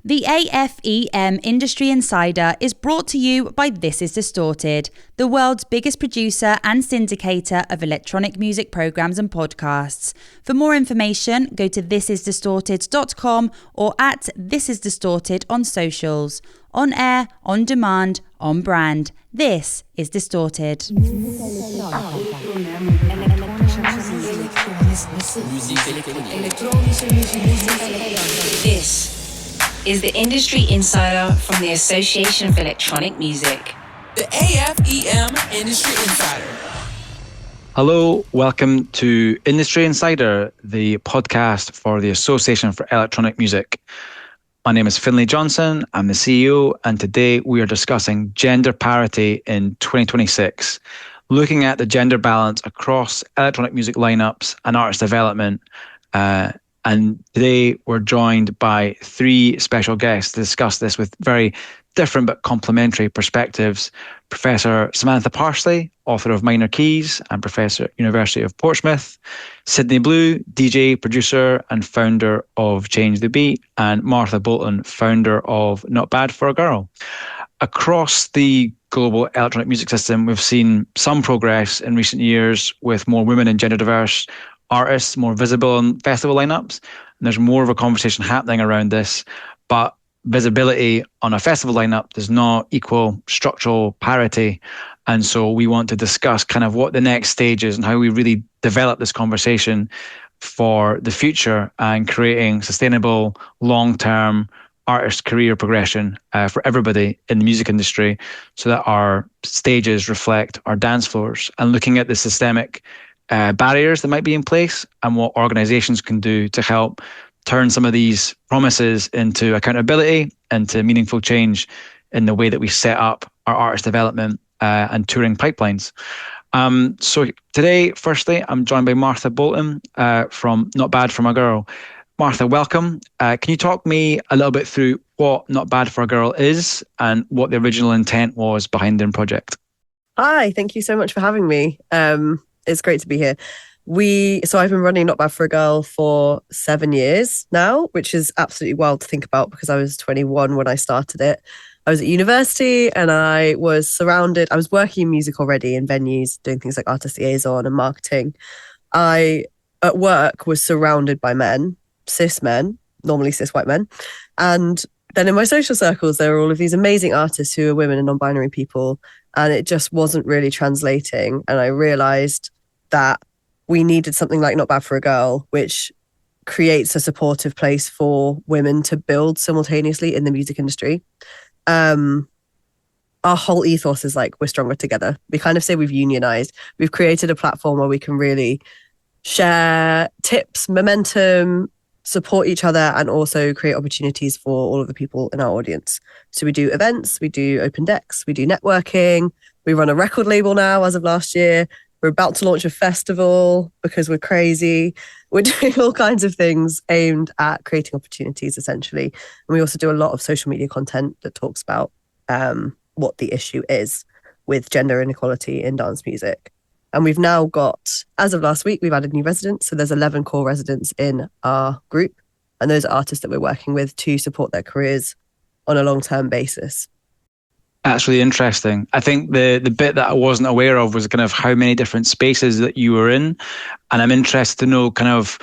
The AFEM Industry Insider is brought to you by This Is Distorted, the world's biggest producer and syndicator of electronic music programs and podcasts. For more information, go to thisisdistorted.com or at This Is Distorted on socials. On air, on demand, on brand. This is Distorted. This is the Industry Insider from the Association of Electronic Music. The AFEM Industry Insider. Hello, welcome to Industry Insider, the podcast for the Association for Electronic Music. My name is Finlay Johnson, I'm the CEO, and today we are discussing gender parity in 2026, looking at the gender balance across electronic music lineups and artist development. And today we're joined by three special guests to discuss this with very different but complementary perspectives. Professor Samantha Parsley, author of Minor Keys and Professor at University of Portsmouth. Sydney Blue, DJ, producer and founder of Change the Beat. And Martha Bolton, founder of Not Bad for a Girl. Across the global electronic music system, we've seen some progress in recent years with more women and gender diverse artists, more visible on festival lineups. And there's more of a conversation happening around this, but visibility on a festival lineup does not equal structural parity. And so we want to discuss kind of what the next stage is and how we really develop this conversation for the future and creating sustainable, long-term artist career progression for everybody in the music industry so that our stages reflect our dance floors, and looking at the systemic barriers that might be in place and what organizations can do to help turn some of these promises into accountability, into meaningful change in the way that we set up our artist development and touring pipelines. So today, firstly, I'm joined by Martha Bolton from Not Bad for a Girl. Martha, welcome. Can you talk me a little bit through what Not Bad for a Girl is and what the original intent was behind the project? Hi, thank you so much for having me. It's great to be here. So I've been running Not Bad for a Girl for 7 years now, which is absolutely wild to think about because I was 21 when I started it. I was at university and I was working in music already in venues, doing things like artist liaison and marketing. I, at work, was surrounded by men, cis men, normally cis white men. And then in my social circles, there were all of these amazing artists who are women and non-binary people. And it just wasn't really translating. And I realized that we needed something like Not Bad for a Girl, which creates a supportive place for women to build simultaneously in the music industry. Our whole ethos is like, we're stronger together. We kind of say we've unionized. We've created a platform where we can really share tips, momentum, support each other, and also create opportunities for all of the people in our audience. So we do events, we do open decks, we do networking, we run a record label now as of last year. We're about to launch a festival because we're crazy. We're doing all kinds of things aimed at creating opportunities, essentially. And we also do a lot of social media content that talks about what the issue is with gender inequality in dance music. And we've now got, as of last week, we've added new residents. So there's 11 core residents in our group. And those are artists that we're working with to support their careers on a long-term basis. That's really interesting. I think the bit that I wasn't aware of was kind of how many different spaces that you were in. And I'm interested to know kind of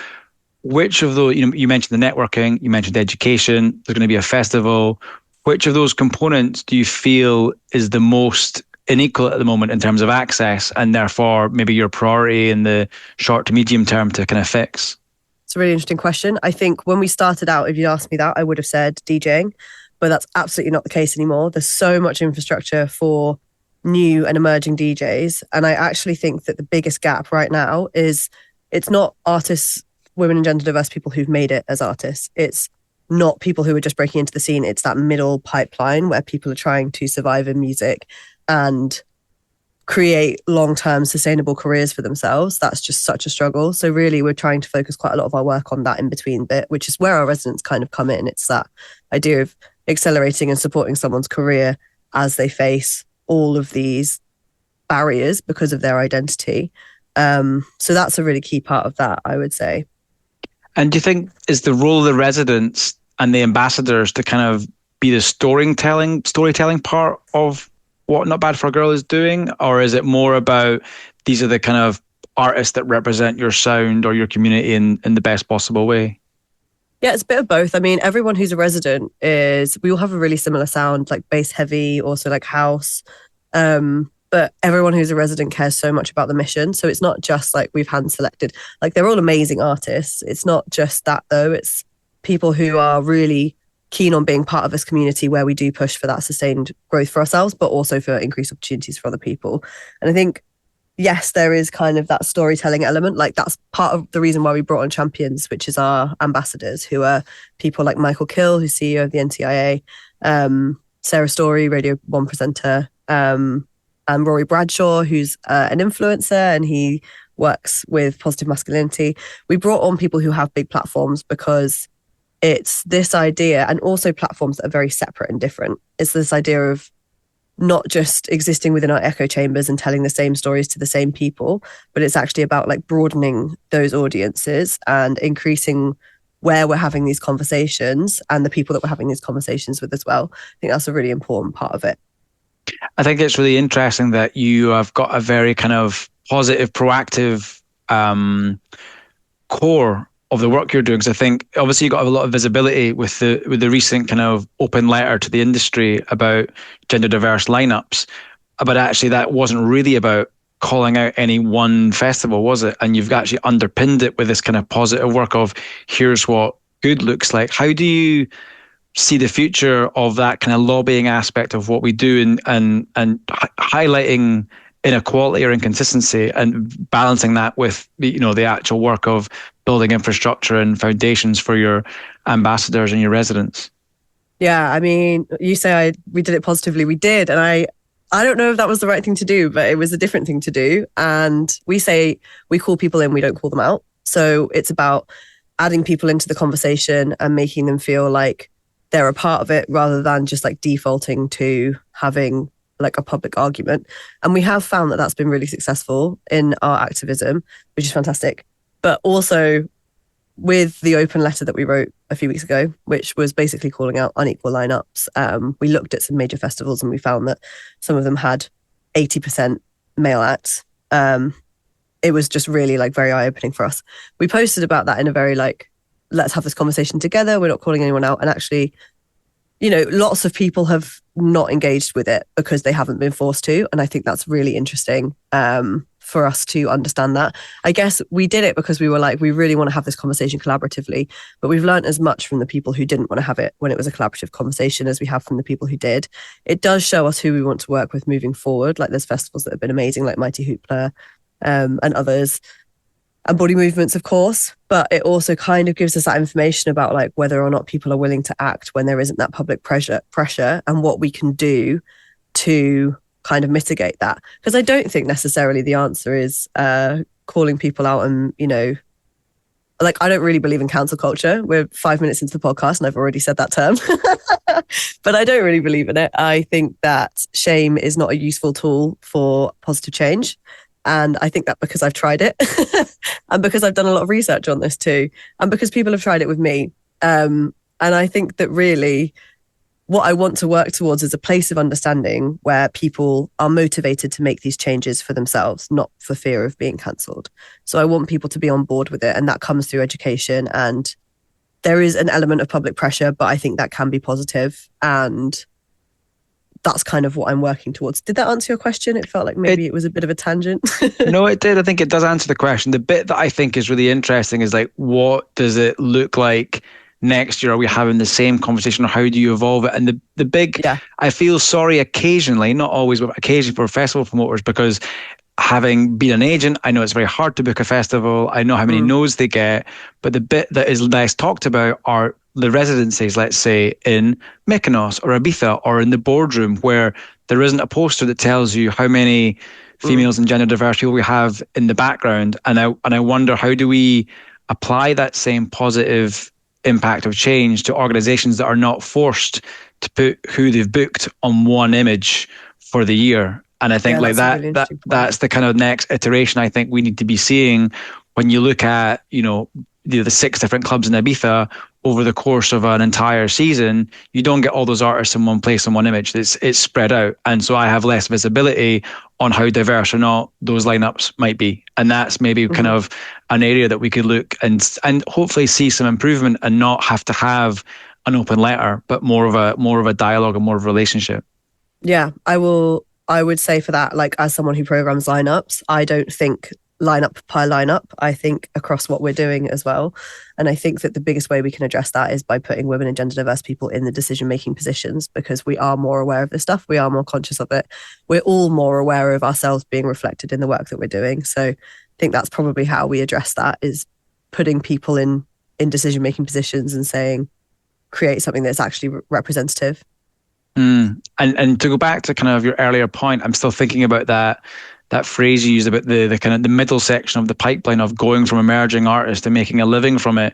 which of those, you mentioned the networking, you mentioned education, there's going to be a festival. Which of those components do you feel is the most unequal at the moment in terms of access, and therefore maybe your priority in the short to medium term to kind of fix? It's a really interesting question. I think when we started out, if you asked me that, I would have said DJing, but that's absolutely not the case anymore. There's so much infrastructure for new and emerging DJs. And I actually think that the biggest gap right now is it's not artists, women and gender diverse people who've made it as artists. It's not people who are just breaking into the scene. It's that middle pipeline where people are trying to survive in music and create long-term sustainable careers for themselves. That's just such a struggle. So really we're trying to focus quite a lot of our work on that in-between bit, which is where our residents kind of come in. It's that idea of accelerating and supporting someone's career as they face all of these barriers because of their identity. So that's a really key part of that, I would say. And do you think is the role of the residents and the ambassadors to kind of be the storytelling part of what Not Bad for a Girl is doing? Or is it more about these are the kind of artists that represent your sound or your community in the best possible way? Yeah, it's a bit of both. I mean, everyone who's a resident we all have a really similar sound, like bass heavy, also like house. But everyone who's a resident cares so much about the mission. So it's not just like we've hand selected, like they're all amazing artists. It's not just that though. It's people who are really keen on being part of this community where we do push for that sustained growth for ourselves, but also for increased opportunities for other people. And I think, yes, there is kind of that storytelling element. Like that's part of the reason why we brought on champions, which is our ambassadors, who are people like Michael Kill, who's CEO of the NTIA, Sarah Story, Radio 1 presenter, and Rory Bradshaw, who's an influencer, and he works with positive masculinity. We brought on people who have big platforms because it's this idea, and also platforms that are very separate and different. It's this idea of not just existing within our echo chambers and telling the same stories to the same people, but it's actually about like broadening those audiences and increasing where we're having these conversations and the people that we're having these conversations with as well. I think that's a really important part of it. I think it's really interesting that you have got a very kind of positive, proactive core of the work you're doing. Because I think obviously you got a lot of visibility with the recent kind of open letter to the industry about gender diverse lineups, but actually that wasn't really about calling out any one festival, was it? And you've actually underpinned it with this kind of positive work of here's what good looks like. How do you see the future of that kind of lobbying aspect of what we do and highlighting inequality or inconsistency and balancing that with the actual work of building infrastructure and foundations for your ambassadors and your residents? Yeah, I mean, you say we did it positively. We did, and I don't know if that was the right thing to do, but it was a different thing to do. And we say we call people in, we don't call them out. So it's about adding people into the conversation and making them feel like they're a part of it rather than just like defaulting to having like a public argument. And we have found that that's been really successful in our activism, which is fantastic. But also with the open letter that we wrote a few weeks ago, which was basically calling out unequal lineups, we looked at some major festivals and we found that some of them had 80% male acts. It was just really like very eye-opening for us. We posted about that in a very like, let's have this conversation together. We're not calling anyone out. And actually, lots of people have not engaged with it because they haven't been forced to. And I think that's really interesting for us to understand that. I guess we did it because we were like, we really want to have this conversation collaboratively, but we've learned as much from the people who didn't want to have it when it was a collaborative conversation as we have from the people who did. It does show us who we want to work with moving forward. Like there's festivals that have been amazing, like Mighty Hoopla and others. And body movements, of course, but it also kind of gives us that information about like whether or not people are willing to act when there isn't that public pressure and what we can do to kind of mitigate that. Because I don't think necessarily the answer is calling people out and, like I don't really believe in cancel culture. We're 5 minutes into the podcast and I've already said that term, but I don't really believe in it. I think that shame is not a useful tool for positive change. And I think that because I've tried it and because I've done a lot of research on this too, and because people have tried it with me. And I think that really what I want to work towards is a place of understanding where people are motivated to make these changes for themselves, not for fear of being cancelled. So I want people to be on board with it. And that comes through education. And there is an element of public pressure, but I think that can be positive. And that's kind of what I'm working towards. Did that answer your question? It felt like maybe it was a bit of a tangent. No, it did. I think it does answer the question. The bit that I think is really interesting is like, what does it look like next year? Are we having the same conversation, or how do you evolve it? And the big, I feel sorry occasionally, not always, but occasionally for festival promoters, because having been an agent, I know it's very hard to book a festival. I know how many no's they get, but the bit that is less talked about are the residencies, let's say in Mykonos or Ibiza or in the boardroom, where there isn't a poster that tells you how many females and gender diverse people we have in the background. And I wonder, how do we apply that same positive impact of change to organizations that are not forced to put who they've booked on one image for the year? And I think that's the kind of next iteration I think we need to be seeing when you look at, the 6 different clubs in Ibiza over the course of an entire season, you don't get all those artists in one place in one image. It's spread out. And so I have less visibility on how diverse or not those lineups might be. And that's maybe kind of an area that we could look and hopefully see some improvement and not have to have an open letter, but more of a dialogue and more of a relationship. Yeah, I would say for that, like as someone who programs lineups, I don't think lineup per lineup. I think across what we're doing as well. And I think that the biggest way we can address that is by putting women and gender diverse people in the decision-making positions, because we are more aware of this stuff. We are more conscious of it. We're all more aware of ourselves being reflected in the work that we're doing. So I think that's probably how we address that, is putting people in decision-making positions and saying, create something that's actually representative. And to go back to kind of your earlier point, I'm still thinking about that phrase you used about the kind of the middle section of the pipeline of going from emerging artists to making a living from it.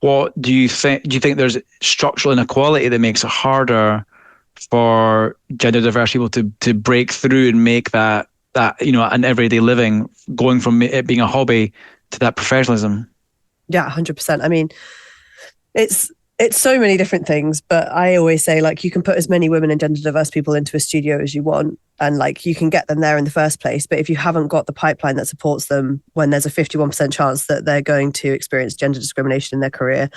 What do you think? Do you think there's structural inequality that makes it harder for gender diverse people to break through and make that an everyday living, going from it being a hobby to that professionalism? Yeah, 100%. I mean, it's so many different things, but I always say, like, you can put as many women and gender diverse people into a studio as you want, and like you can get them there in the first place. But if you haven't got the pipeline that supports them when there's a 51% chance that they're going to experience gender discrimination in their career,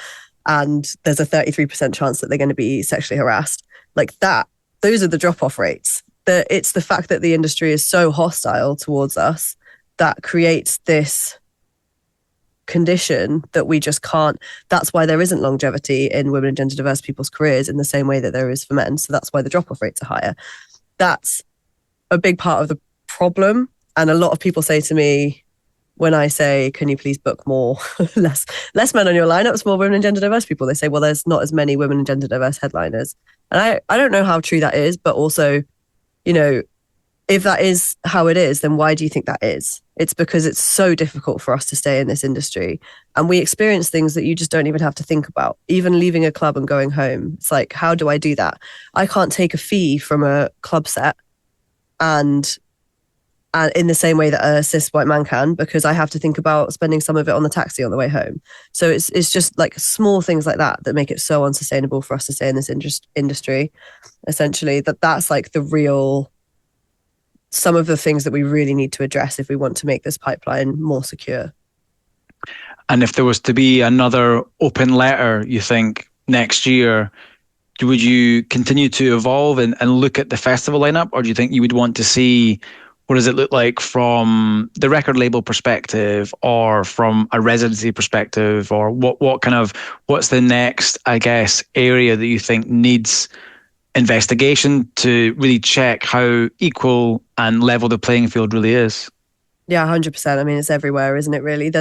and there's a 33% chance that they're going to be sexually harassed, like that, those are the drop-off rates. It's the fact that the industry is so hostile towards us that creates this condition that we just can't. That's why there isn't longevity in women and gender diverse people's careers in the same way that there is for men. So that's why the drop-off rates are higher. That's a big part of the problem. And a lot of people say to me when I say, can you please book more, less men on your lineups, more women and gender diverse people, they say, well, there's not as many women and gender diverse headliners. And I don't know how true that is, but also, if that is how it is, then why do you think that is? It's because it's so difficult for us to stay in this industry. And we experience things that you just don't even have to think about. Even leaving a club and going home. It's like, how do I do that? I can't take a fee from a club set and in the same way that a cis white man can, because I have to think about spending some of it on the taxi on the way home. So it's just like small things like that make it so unsustainable for us to stay in this industry. Essentially, that's like some of the things that we really need to address if we want to make this pipeline more secure. And if there was to be another open letter, you think, next year, would you continue to evolve and look at the festival lineup? Or do you think you would want to see, what does it look like from the record label perspective or from a residency perspective? Or what's the next, I guess, area that you think needs investigation to really check how equal and level the playing field really is? Yeah, 100%. I mean, it's everywhere, isn't it, really?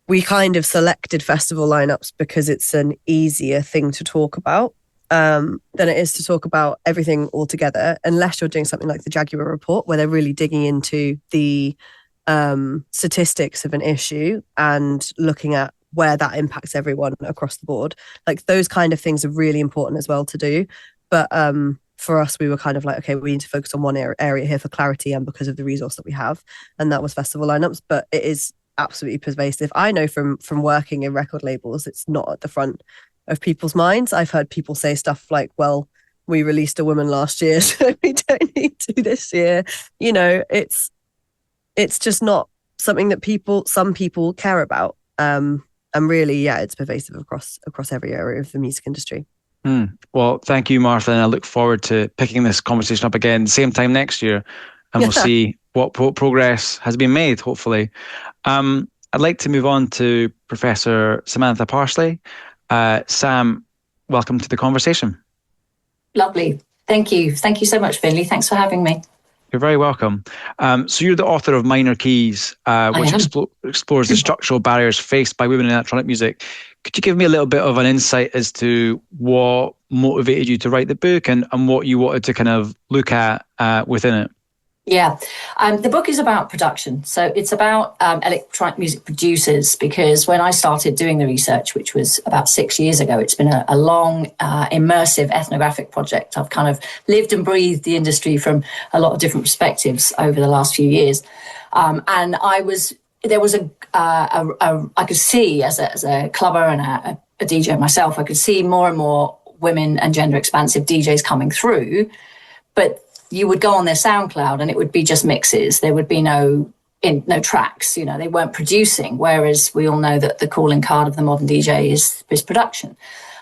We kind of selected festival lineups because it's an easier thing to talk about than it is to talk about everything altogether, unless you're doing something like the Jaguar report, where they're really digging into the statistics of an issue and looking at where that impacts everyone across the board. Like, those kind of things are really important as well to do. But for us, we were kind of like, okay, we need to focus on one area here for clarity and because of the resource that we have. And that was festival lineups. But it is absolutely pervasive. I know from working in record labels, it's not at the front of people's minds. I've heard people say stuff like, well, we released a woman last year, so we don't need to this year. It's just not something that some people care about. And really, yeah, it's pervasive across every area of the music industry. Well, thank you, Martha, and I look forward to picking this conversation up again same time next year, and we'll see what progress has been made, hopefully. I'd like to move on to Professor Samantha Parsley. Sam, welcome to the conversation. Lovely. Thank you. Thank you so much, Finley. Thanks for having me. You're very welcome. So you're the author of Minor Keys, which explores the structural barriers faced by women in electronic music. Could you give me a little bit of an insight as to what motivated you to write the book and what you wanted to kind of look at within it? Yeah, the book is about production. So it's about electronic music producers, because when I started doing the research, which was about 6 years ago, it's been a long, immersive ethnographic project. I've kind of lived and breathed the industry from a lot of different perspectives over the last few years. And I was there was I could see as a clubber and a DJ myself, I could see more and more women and gender expansive DJs coming through, but you would go on their SoundCloud and it would be just mixes. There would be no tracks, they weren't producing, whereas we all know that the calling card of the modern DJ is production.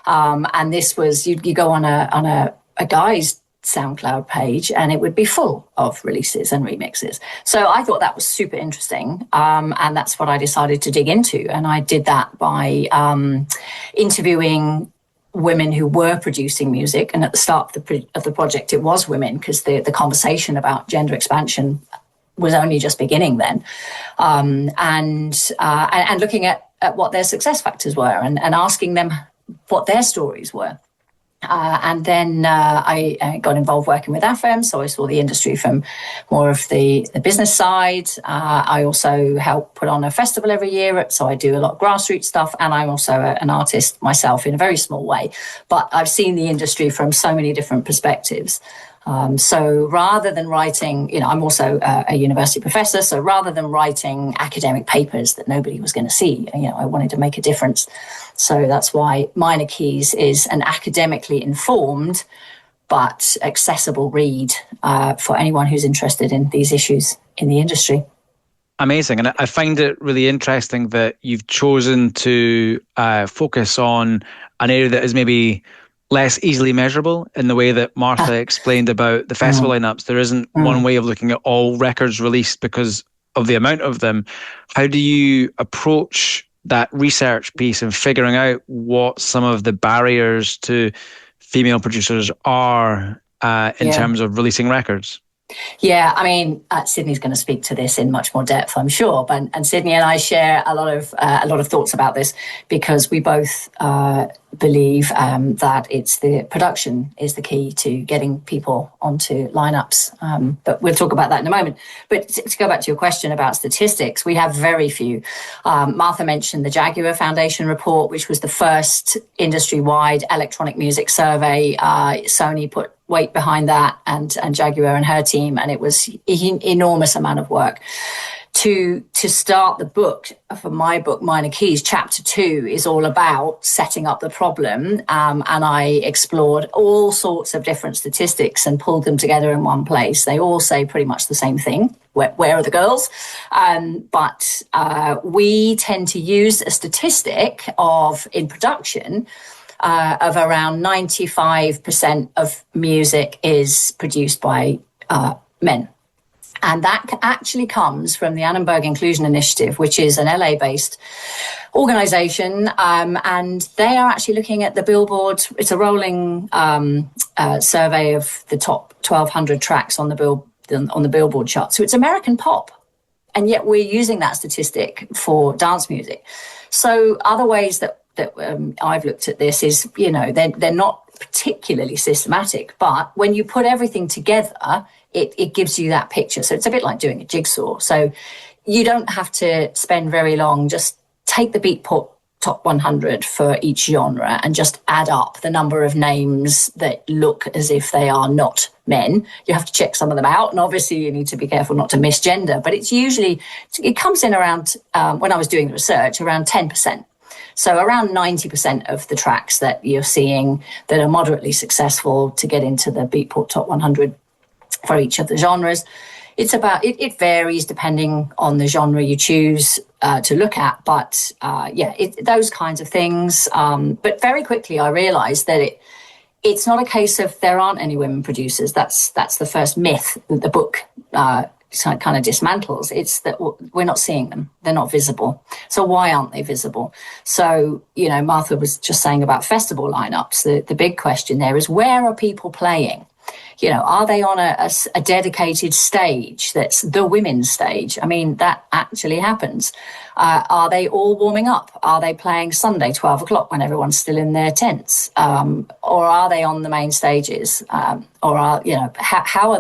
And this was, you go on a guy's SoundCloud page and it would be full of releases and remixes. So I thought that was super interesting. And that's what I decided to dig into. And I did that by interviewing women who were producing music. And at the start of the project, it was women, because the conversation about gender expansion was only just beginning then. And looking at what their success factors were and asking them what their stories were. And then I got involved working with AFEM, so I saw the industry from more of the business side. I also help put on a festival every year, so I do a lot of grassroots stuff, and I'm also an artist myself in a very small way. But I've seen the industry from so many different perspectives. So rather than writing, I'm also a university professor, so rather than writing academic papers that nobody was going to see, I wanted to make a difference. So that's why Minor Keys is an academically informed but accessible read for anyone who's interested in these issues in the industry. Amazing. And I find it really interesting that you've chosen to focus on an area that is maybe less easily measurable in the way that Martha explained about the festival lineups. There isn't one way of looking at all records released because of the amount of them. How do you approach that research piece and figuring out what some of the barriers to female producers are in terms of releasing records? Yeah, I mean, Sydney's going to speak to this in much more depth, I'm sure. And Sydney and I share a lot of thoughts about this, because we both believe that it's the production is the key to getting people onto lineups. But we'll talk about that in a moment. But to go back to your question about statistics, we have very few. Martha mentioned the Jaguar Foundation report, which was the first industry-wide electronic music survey. Sony put weight behind that, and Jaguar and her team, and it was an enormous amount of work. To start the book, for my book, Minor Keys, chapter 2 is all about setting up the problem, and I explored all sorts of different statistics and pulled them together in one place. They all say pretty much the same thing. Where are the girls? But we tend to use a statistic in production of around 95% of music is produced by men. And that actually comes from the Annenberg Inclusion Initiative, which is an LA-based organization. And they are actually looking at the Billboard. It's a rolling survey of the top 1,200 tracks on the Billboard chart. So it's American pop. And yet we're using that statistic for dance music. So other ways that I've looked at this is, they're not particularly systematic, but when you put everything together, it gives you that picture. So it's a bit like doing a jigsaw. So you don't have to spend very long. Just take the Beatport top 100 for each genre and just add up the number of names that look as if they are not men. You have to check some of them out. And obviously you need to be careful not to misgender, but it comes in around, when I was doing the research, around 10%. So around 90% of the tracks that you're seeing that are moderately successful to get into the Beatport top 100 for each of the genres. It varies depending on the genre you choose to look at. But those kinds of things. But very quickly I realized that it's not a case of there aren't any women producers. That's the first myth that the book kind of dismantles. It's that we're not seeing them. They're not visible. So why aren't they visible? So, Martha was just saying about festival lineups. The big question there is, where are people playing? Are they on a dedicated stage that's the women's stage? I mean, that actually happens. Are they all warming up? Are they playing Sunday, 12 o'clock when everyone's still in their tents? Or are they on the main stages? Or how are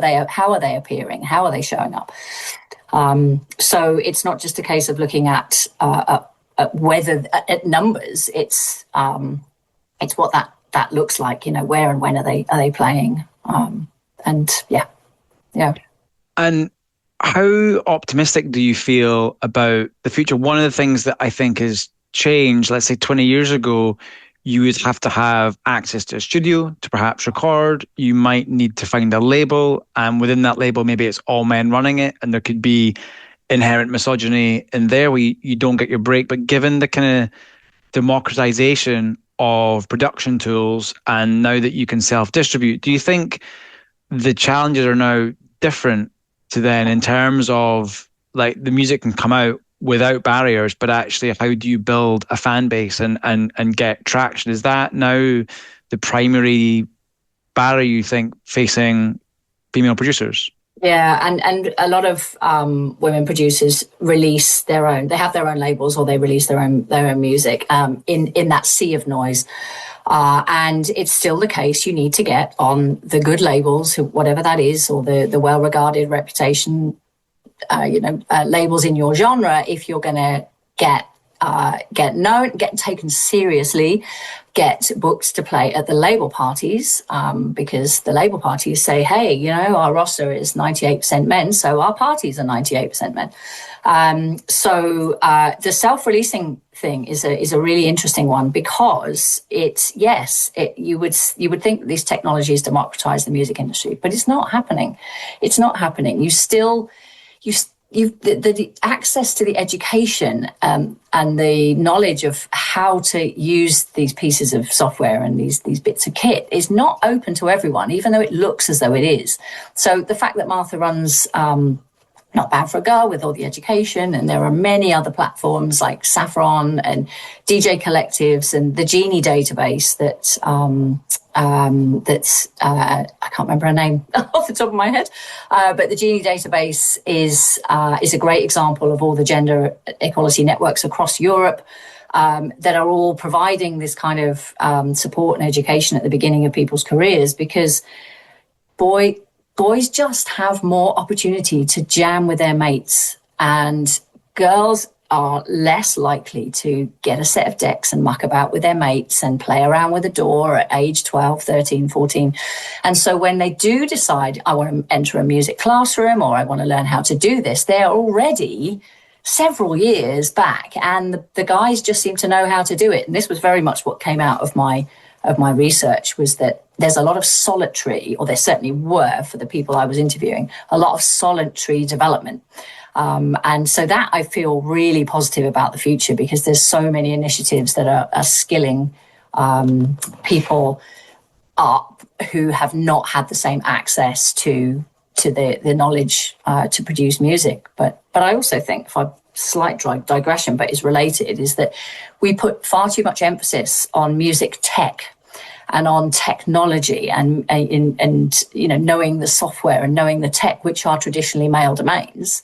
they appearing? How are they showing up? So it's not just a case of looking at whether at numbers. It's what that looks like. Where and when are they playing? And. And How optimistic do you feel about the future? One of the things that I think has changed, let's say 20 years ago, you would have to have access to a studio to perhaps record. You might need to find a label, and within that label, maybe it's all men running it, and there could be inherent misogyny in there where you don't get your break. But given the kind of democratization of production tools, and now that you can self-distribute, do you think the challenges are now different to then in terms of like the music can come out without barriers, but actually how do you build a fan base and get traction? Is that now the primary barrier you think facing female producers? Yeah, and a lot of women producers release their own. They have their own labels, or they release their own music in that sea of noise. And it's still the case. You need to get on the good labels, whatever that is, or the well-regarded reputation, labels in your genre. If you're going to get known, get taken seriously, get booked to play at the label parties, because the label parties say, hey, our roster is 98% men, so our parties are 98% men. So the self-releasing thing is a really interesting one, because you would think these technologies democratize the music industry, but it's not happening. It's not happening. The access to the education and the knowledge of how to use these pieces of software and these bits of kit is not open to everyone, even though it looks as though it is. So the fact that Martha runs Not Bad for a Girl with all the education, and there are many other platforms like Saffron and DJ collectives and the Genie database that's I can't remember her name off the top of my head, but the Genie database is a great example of all the gender equality networks across Europe that are all providing this kind of support and education at the beginning of people's careers, because boys just have more opportunity to jam with their mates, and girls are less likely to get a set of decks and muck about with their mates and play around with a door at age 12, 13, 14. And so when they do decide, I want to enter a music classroom or I want to learn how to do this, they're already several years back, and the guys just seem to know how to do it. And this was very much what came out of my research, was that there's a lot of solitary, or there certainly were for the people I was interviewing, a lot of solitary development. And so that I feel really positive about the future, because there's so many initiatives that are skilling people up who have not had the same access to the knowledge to produce music. But I also think, if I slight digression, but is related, is that we put far too much emphasis on music tech and on technology and knowing the software and knowing the tech, which are traditionally male domains.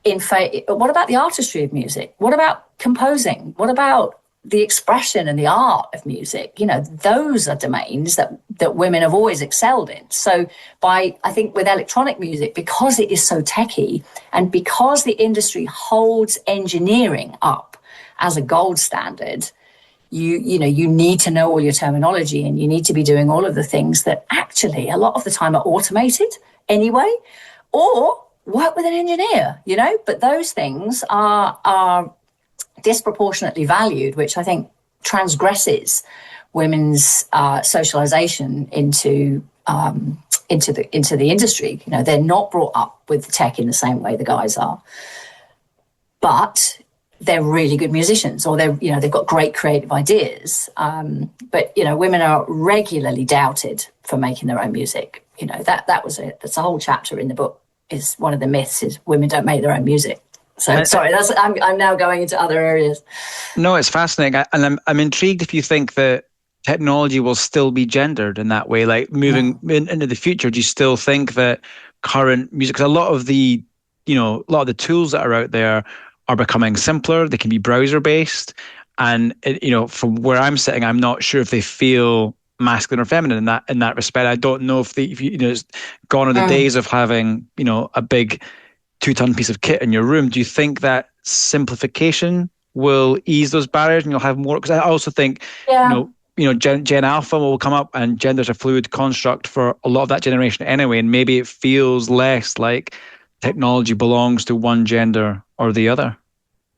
What about the artistry of music? What about composing? What about the expression and the art of music? Those are domains that women have always excelled in. So I think with electronic music, because it is so techy, and because the industry holds engineering up as a gold standard, you need to know all your terminology, and you need to be doing all of the things that actually a lot of the time are automated anyway, or work with an engineer, but those things are disproportionately valued, which I think transgresses women's socialization into the industry. They're not brought up with tech in the same way the guys are, but they're really good musicians, or they've got great creative ideas. But women are regularly doubted for making their own music. That's a whole chapter in the book. Is one of the myths is women don't make their own music. So sorry, I'm now going into other areas. No, it's fascinating, and I'm intrigued if you think that technology will still be gendered in that way, like moving into the future. Do you still think that current music, because a lot of the tools that are out there are becoming simpler, they can be browser based, and from where I'm sitting, I'm not sure if they feel masculine or feminine in that respect. I don't know if it's gone are the days of having a big 2-ton piece of kit in your room. Do you think that simplification will ease those barriers and you'll have more? Because I also think Gen Alpha will come up, and gender's a fluid construct for a lot of that generation anyway, and maybe it feels less like technology belongs to one gender or the other.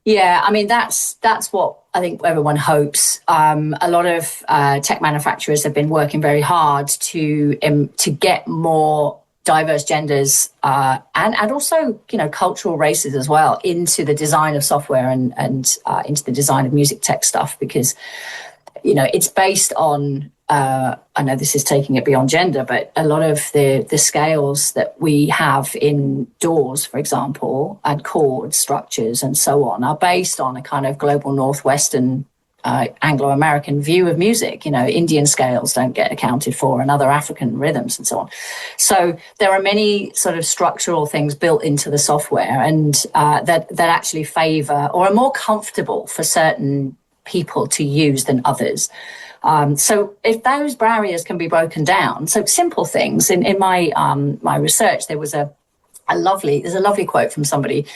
Yeah, I mean, that's what I think everyone hopes. A lot of tech manufacturers have been working very hard to get more diverse genders and also, cultural races as well into the design of software and into the design of music tech stuff, because, it's based on, I know this is taking it beyond gender, but a lot of the scales that we have in doors, for example, and chord structures and so on are based on a kind of global Northwestern Anglo-American view of music. Indian scales don't get accounted for, and other African rhythms and so on. So there are many sort of structural things built into the software and that actually favour or are more comfortable for certain people to use than others. So if those barriers can be broken down, so simple things in my my research, there's a lovely quote from somebody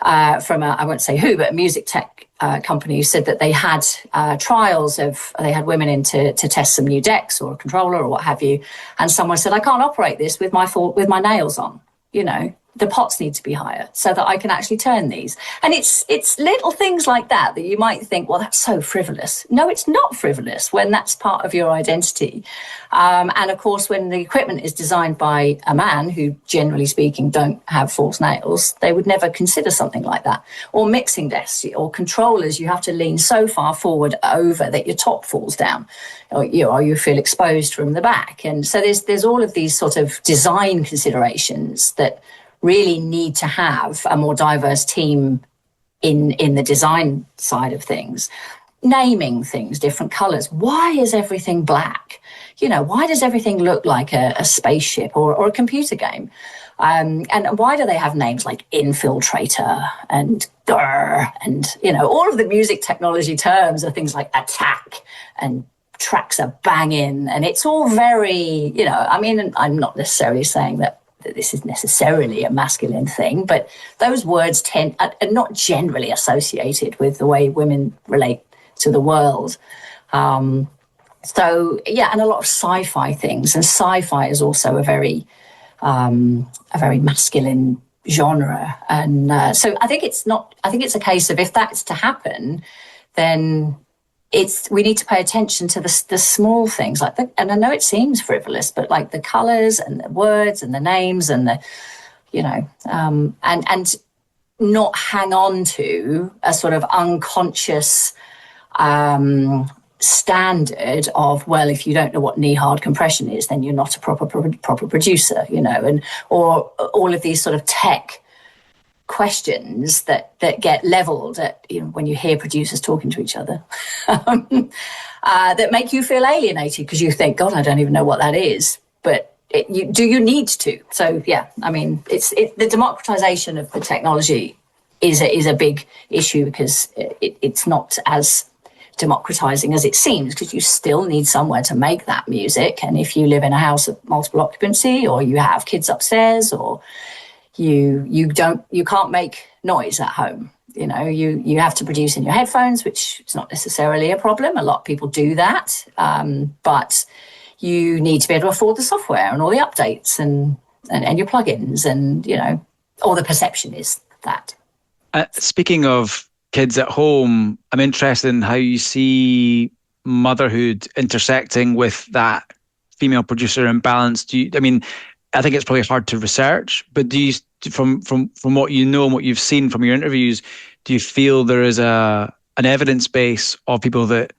from I won't say who, but a music tech company who said that they had trials they had women in to test some new decks or a controller or what have you, and someone said, I can't operate this with my nails on. The pots need to be higher so that I can actually turn these. And it's little things like that you might think, well, that's so frivolous. No, it's not frivolous when that's part of your identity. And of course, when the equipment is designed by a man who, generally speaking, don't have false nails, they would never consider something like that. Or mixing desks or controllers, you have to lean so far forward over that your top falls down, or you feel exposed from the back. And so there's all of these sort of design considerations that really need to have a more diverse team in the design side of things. Naming things, different colours. Why is everything black? Why does everything look like a spaceship or a computer game? And why do they have names like Infiltrator and Grr? And, all of the music technology terms are things like attack and tracks are banging. And it's all very, I'm not necessarily saying that this is necessarily a masculine thing, but those words are not generally associated with the way women relate to the world. And a lot of sci-fi things, and sci-fi is also a very masculine genre. And so I think it's a case of, if that's to happen, then we need to pay attention to the small things and I know it seems frivolous, but like the colours and the words and the names and and not hang on to a sort of unconscious standard of, well, if you don't know what knee-hard compression is, then you're not a proper producer, or all of these sort of tech questions that get levelled at when you hear producers talking to each other that make you feel alienated because you think, God, I don't even know what that is. But do you need to? So yeah, I mean, the democratization of the technology is a big issue, because it's not as democratizing as it seems, because you still need somewhere to make that music. And if you live in a house of multiple occupancy, or you have kids upstairs, or you can't make noise at home. You have to produce in your headphones, which is not necessarily a problem. A lot of people do that, but you need to be able to afford the software and all the updates and your plugins, and or the perception is that. Speaking of kids at home, I'm interested in how you see motherhood intersecting with that female producer imbalance. I think it's probably hard to research, but do you, from what you know and what you've seen from your interviews, do you feel there is an evidence base of people that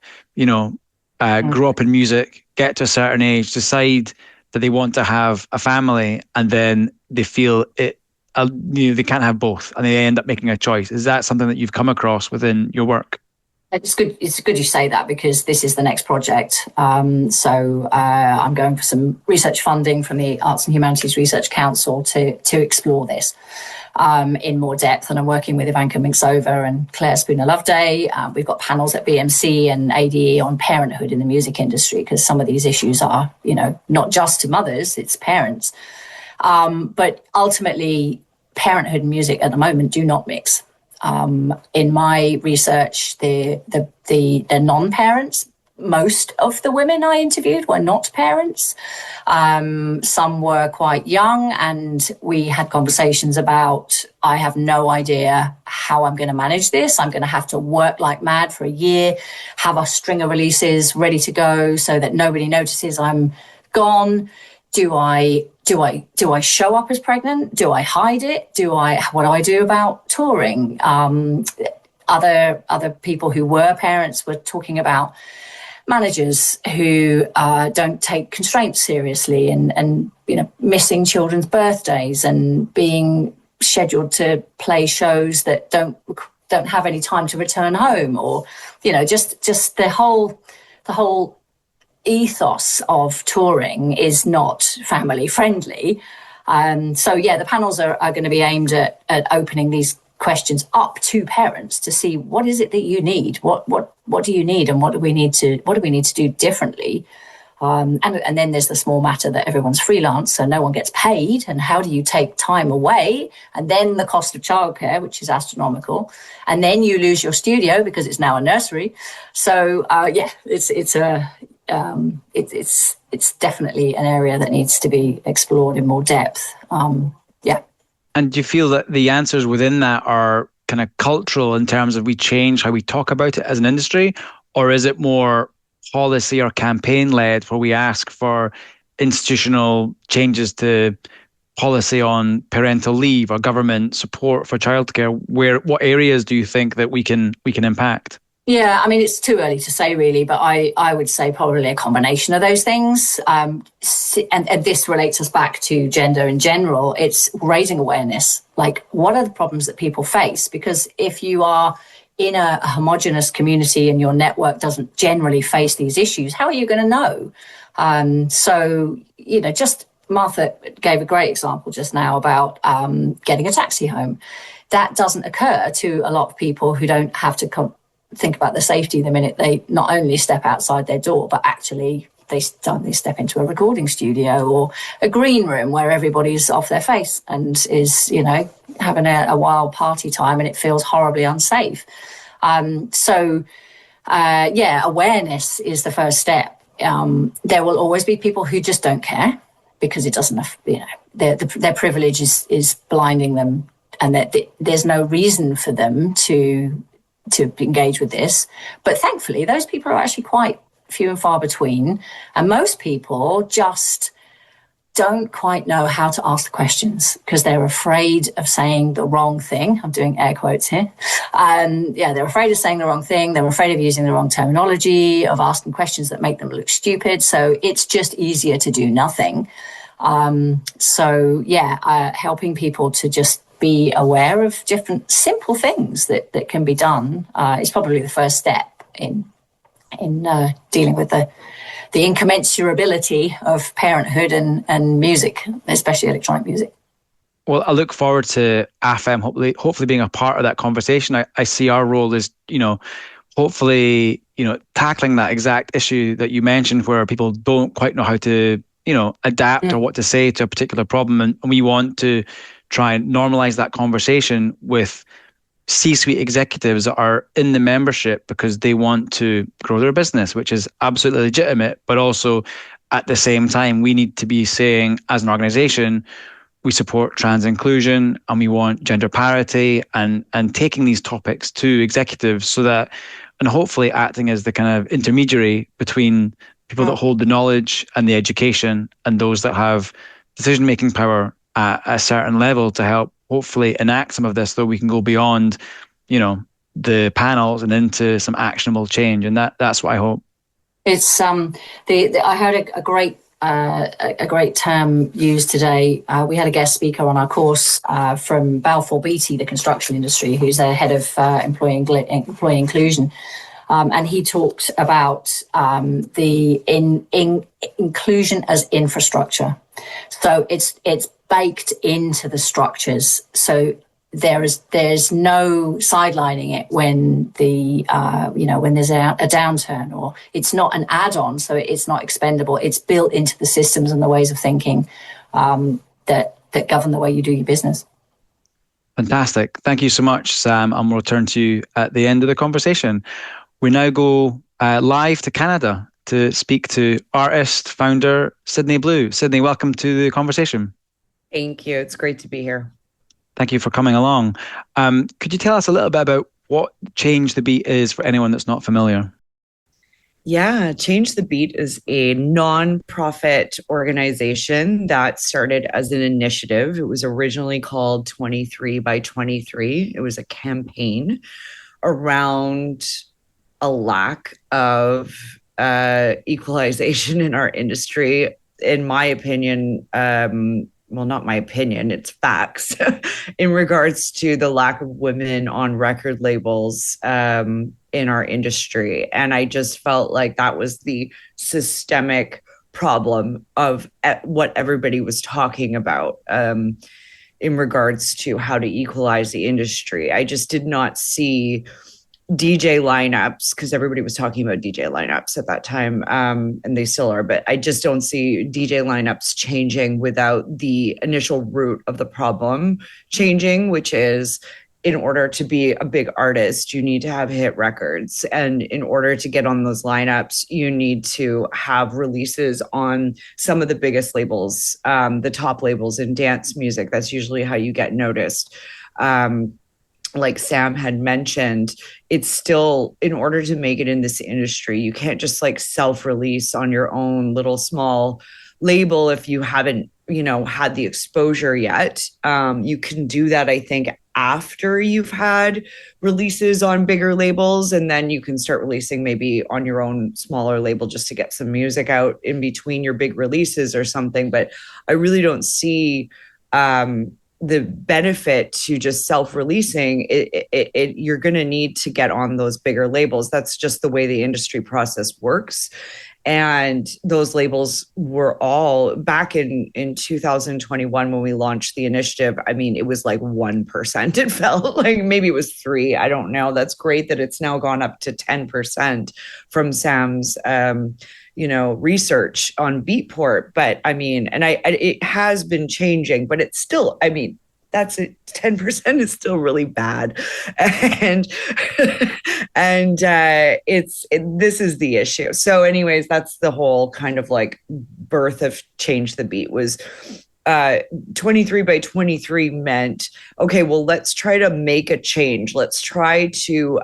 grow up in music, get to a certain age, decide that they want to have a family, and then they feel they can't have both, and they end up making a choice? Is that something that you've come across within your work? It's good you say that, because this is the next project. So I'm going for some research funding from the Arts and Humanities Research Council to explore this in more depth. And I'm working with Ivanka Minksova and Claire Spooner-Loveday. We've got panels at BMC and ADE on parenthood in the music industry, because some of these issues are, not just to mothers, it's parents. But ultimately, parenthood and music at the moment do not mix. In my research, the non-parents most of the women I interviewed were not parents. Some were quite young, and we had conversations about, I have no idea how I'm going to manage this. I'm going to have to work like mad for a year, have a string of releases ready to go so that nobody notices I'm gone. Do I show up as pregnant? Do I hide it? What do I do about touring? Other people who were parents were talking about managers who don't take constraints seriously, and missing children's birthdays and being scheduled to play shows that don't have any time to return home, or just the whole ethos of touring is not family friendly. The panels are going to be aimed at opening these questions up to parents to see, what is it that you need? What do you need, and what do we need to do differently? And then there's the small matter that everyone's freelance, so no one gets paid. And how do you take time away? And then the cost of childcare, which is astronomical. And then you lose your studio because it's now a nursery. So it's definitely an area that needs to be explored in more depth. And do you feel that the answers within that are kind of cultural in terms of we change how we talk about it as an industry, or is it more policy or campaign led, where we ask for institutional changes to policy on parental leave or government support for childcare? What areas do you think that we can impact? Yeah, I mean, it's too early to say really, but I would say probably a combination of those things. And this relates us back to gender in general. It's raising awareness. Like, what are the problems that people face? Because if you are in a homogenous community and your network doesn't generally face these issues, how are you going to know? Just Martha gave a great example just now about getting a taxi home. That doesn't occur to a lot of people who don't have to think about the safety the minute they not only step outside their door, but actually they suddenly step into a recording studio or a green room where everybody's off their face and is, having a wild party time, and it feels horribly unsafe. Awareness is the first step. There will always be people who just don't care because it doesn't, their privilege is blinding them, and that there's no reason for them to engage with this. But thankfully, those people are actually quite few and far between. And most people just don't quite know how to ask the questions because they're afraid of saying the wrong thing. I'm doing air quotes here. They're afraid of saying the wrong thing. They're afraid of using the wrong terminology, of asking questions that make them look stupid. So it's just easier to do nothing. Helping people to just be aware of different simple things that can be done is probably the first step in dealing with the incommensurability of parenthood and music, especially electronic music. Well, I look forward to AFEM hopefully being a part of that conversation. I see our role as, hopefully, tackling that exact issue that you mentioned, where people don't quite know how to, adapt or what to say to a particular problem. And we want to try and normalize that conversation with C-suite executives that are in the membership because they want to grow their business, which is absolutely legitimate. But also at the same time, we need to be saying, as an organization, we support trans inclusion and we want gender parity, and taking these topics to executives so that, and hopefully acting as the kind of intermediary between people that hold the knowledge and the education and those that have decision-making power at a certain level to help hopefully enact some of this, so we can go beyond, the panels and into some actionable change. And that's what I hope. It's I heard a great term used today. We had a guest speaker on our course from Balfour Beatty, the construction industry, who's the head of employee inclusion. And he talked about the inclusion as infrastructure. So it's baked into the structures. So there's no sidelining it when when there's a downturn, or it's not an add-on, so it's not expendable. It's built into the systems and the ways of thinking that govern the way you do your business. Fantastic. Thank you so much, Sam. And we'll return to you at the end of the conversation. We now go live to Canada to speak to artist, founder, Sydney Blue. Sydney, welcome to the conversation. Thank you. It's great to be here. Thank you for coming along. Could you tell us a little bit about what Change the Beat is for anyone that's not familiar? Yeah, Change the Beat is a nonprofit organization that started as an initiative. It was originally called 23 by 23. It was a campaign around a lack of equalization in our industry. In my opinion, well, not my opinion, it's facts in regards to the lack of women on record labels in our industry. And I just felt like that was the systemic problem of what everybody was talking about in regards to how to equalize the industry. I just did not see DJ lineups, because everybody was talking about DJ lineups at that time, and they still are, but I just don't see DJ lineups changing without the initial root of the problem changing, which is in order to be a big artist, you need to have hit records. And in order to get on those lineups, you need to have releases on some of the biggest labels, the top labels in dance music. That's usually how you get noticed. Like Sam had mentioned, it's still, in order to make it in this industry, you can't just like self-release on your own little small label if you haven't, had the exposure yet. You can do that, I think, after you've had releases on bigger labels, and then you can start releasing maybe on your own smaller label just to get some music out in between your big releases or something. But I really don't see the benefit to just self-releasing. You're going to need to get on those bigger labels. That's just the way the industry process works. And those labels were all back in 2021 when we launched the initiative. I mean, it was like 1%. It felt like maybe it was 3. I don't know. That's great that it's now gone up to 10% from Sam's research on Beatport. But I mean, and it has been changing, but it's still, I mean, that's it. 10% is still really bad. And this is the issue. So anyways, that's the whole kind of like birth of Change the Beat was 23 by 23 meant, okay, well, let's try to make a change. Let's try to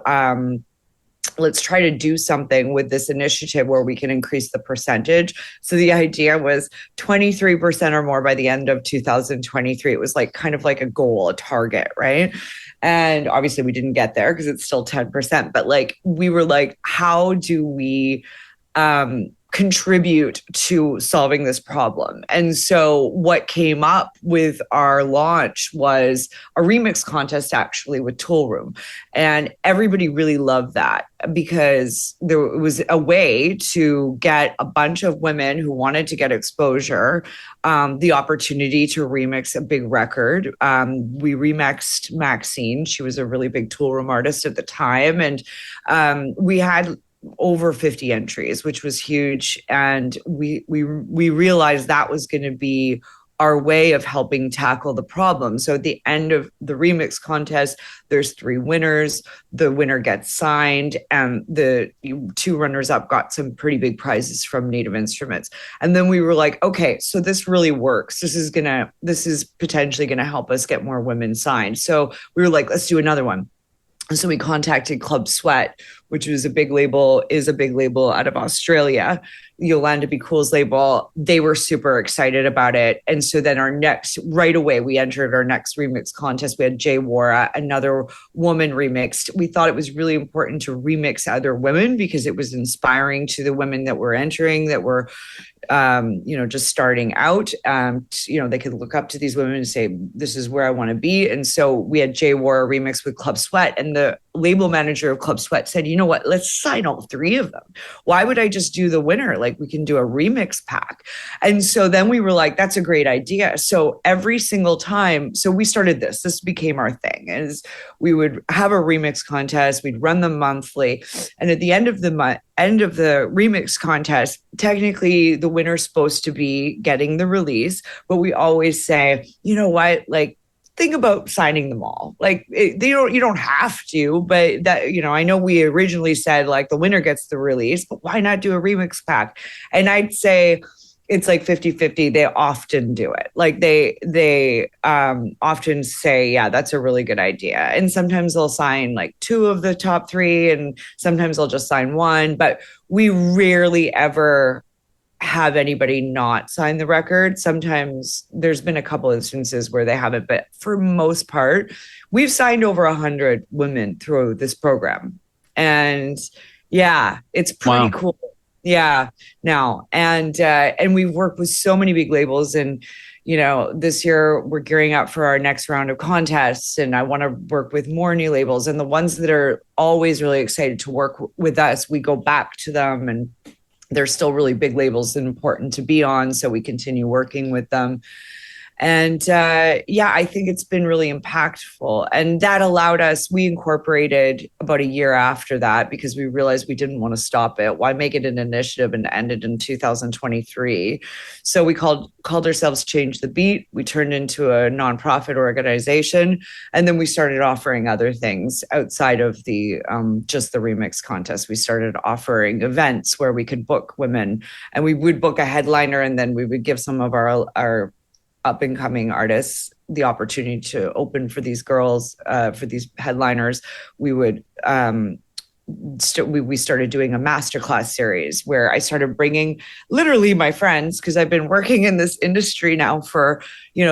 do something with this initiative where we can increase the percentage. So the idea was 23% or more by the end of 2023. It was like kind of like a goal, a target, right? And obviously we didn't get there because it's still 10%. But like we were like, how do we contribute to solving this problem? And so what came up with our launch was a remix contest actually with Tool Room. And everybody really loved that because there was a way to get a bunch of women who wanted to get exposure, the opportunity to remix a big record. We remixed Maxine. She was a really big Tool Room artist at the time. And we had over 50 entries, which was huge. And we realized that was going to be our way of helping tackle the problem. So at the end of the remix contest, there's 3 winners. The winner gets signed, and the 2 runners up got some pretty big prizes from Native Instruments. And then we were like, okay, so this really works. This is potentially going to help us get more women signed. So we were like, let's do another one. So we contacted Club Sweat, which is a big label out of Australia, Yolanda Be Cool's label. They were super excited about it. And so then right away, we entered our next remix contest. We had Jay Wara, another woman remixed. We thought it was really important to remix other women because it was inspiring to the women that were entering, that were just starting out. They could look up to these women and say, this is where I want to be. And so we had Jay Wara remix with Club Sweat, and the label manager of Club Sweat said, you know what, let's sign all 3 of them. Why would I just do the winner? Like, we can do a remix pack. And so then we were like, that's a great idea. So every single time, so we started this became our thing, is we would have a remix contest. We'd run them monthly. And at the end of the remix contest, technically the winner's supposed to be getting the release, but we always say, you know what, like, think about signing them all. Like you don't have to, but that, you know, I know we originally said like the winner gets the release, but why not do a remix pack? And I'd say it's like 50-50. They often do it. Like they often say, yeah, that's a really good idea. And sometimes they'll sign like 2 of the top 3, and sometimes they'll just sign 1, but we rarely ever have anybody not sign the record. Sometimes there's been a couple instances where they haven't, but for most part, we've signed over 100 women through this program. And yeah, it's pretty cool. Yeah, now. And we've worked with so many big labels, and, you know, this year we're gearing up for our next round of contests, and I want to work with more new labels, and the ones that are always really excited to work with us, we go back to them, and they're still really big labels and important to be on. So we continue working with them. And yeah, I think it's been really impactful. And that allowed us, we incorporated about a year after that because we realized we didn't want to stop it. Why make it an initiative and end it in 2023? So we called ourselves Change the Beat. We turned into a nonprofit organization. And then we started offering other things outside of the just the remix contest. We started offering events where we could book women, and we would book a headliner, and then we would give some of our up and coming artists the opportunity to open for these girls, for these headliners. We would we started doing a masterclass series where I started bringing literally my friends, because I've been working in this industry now for,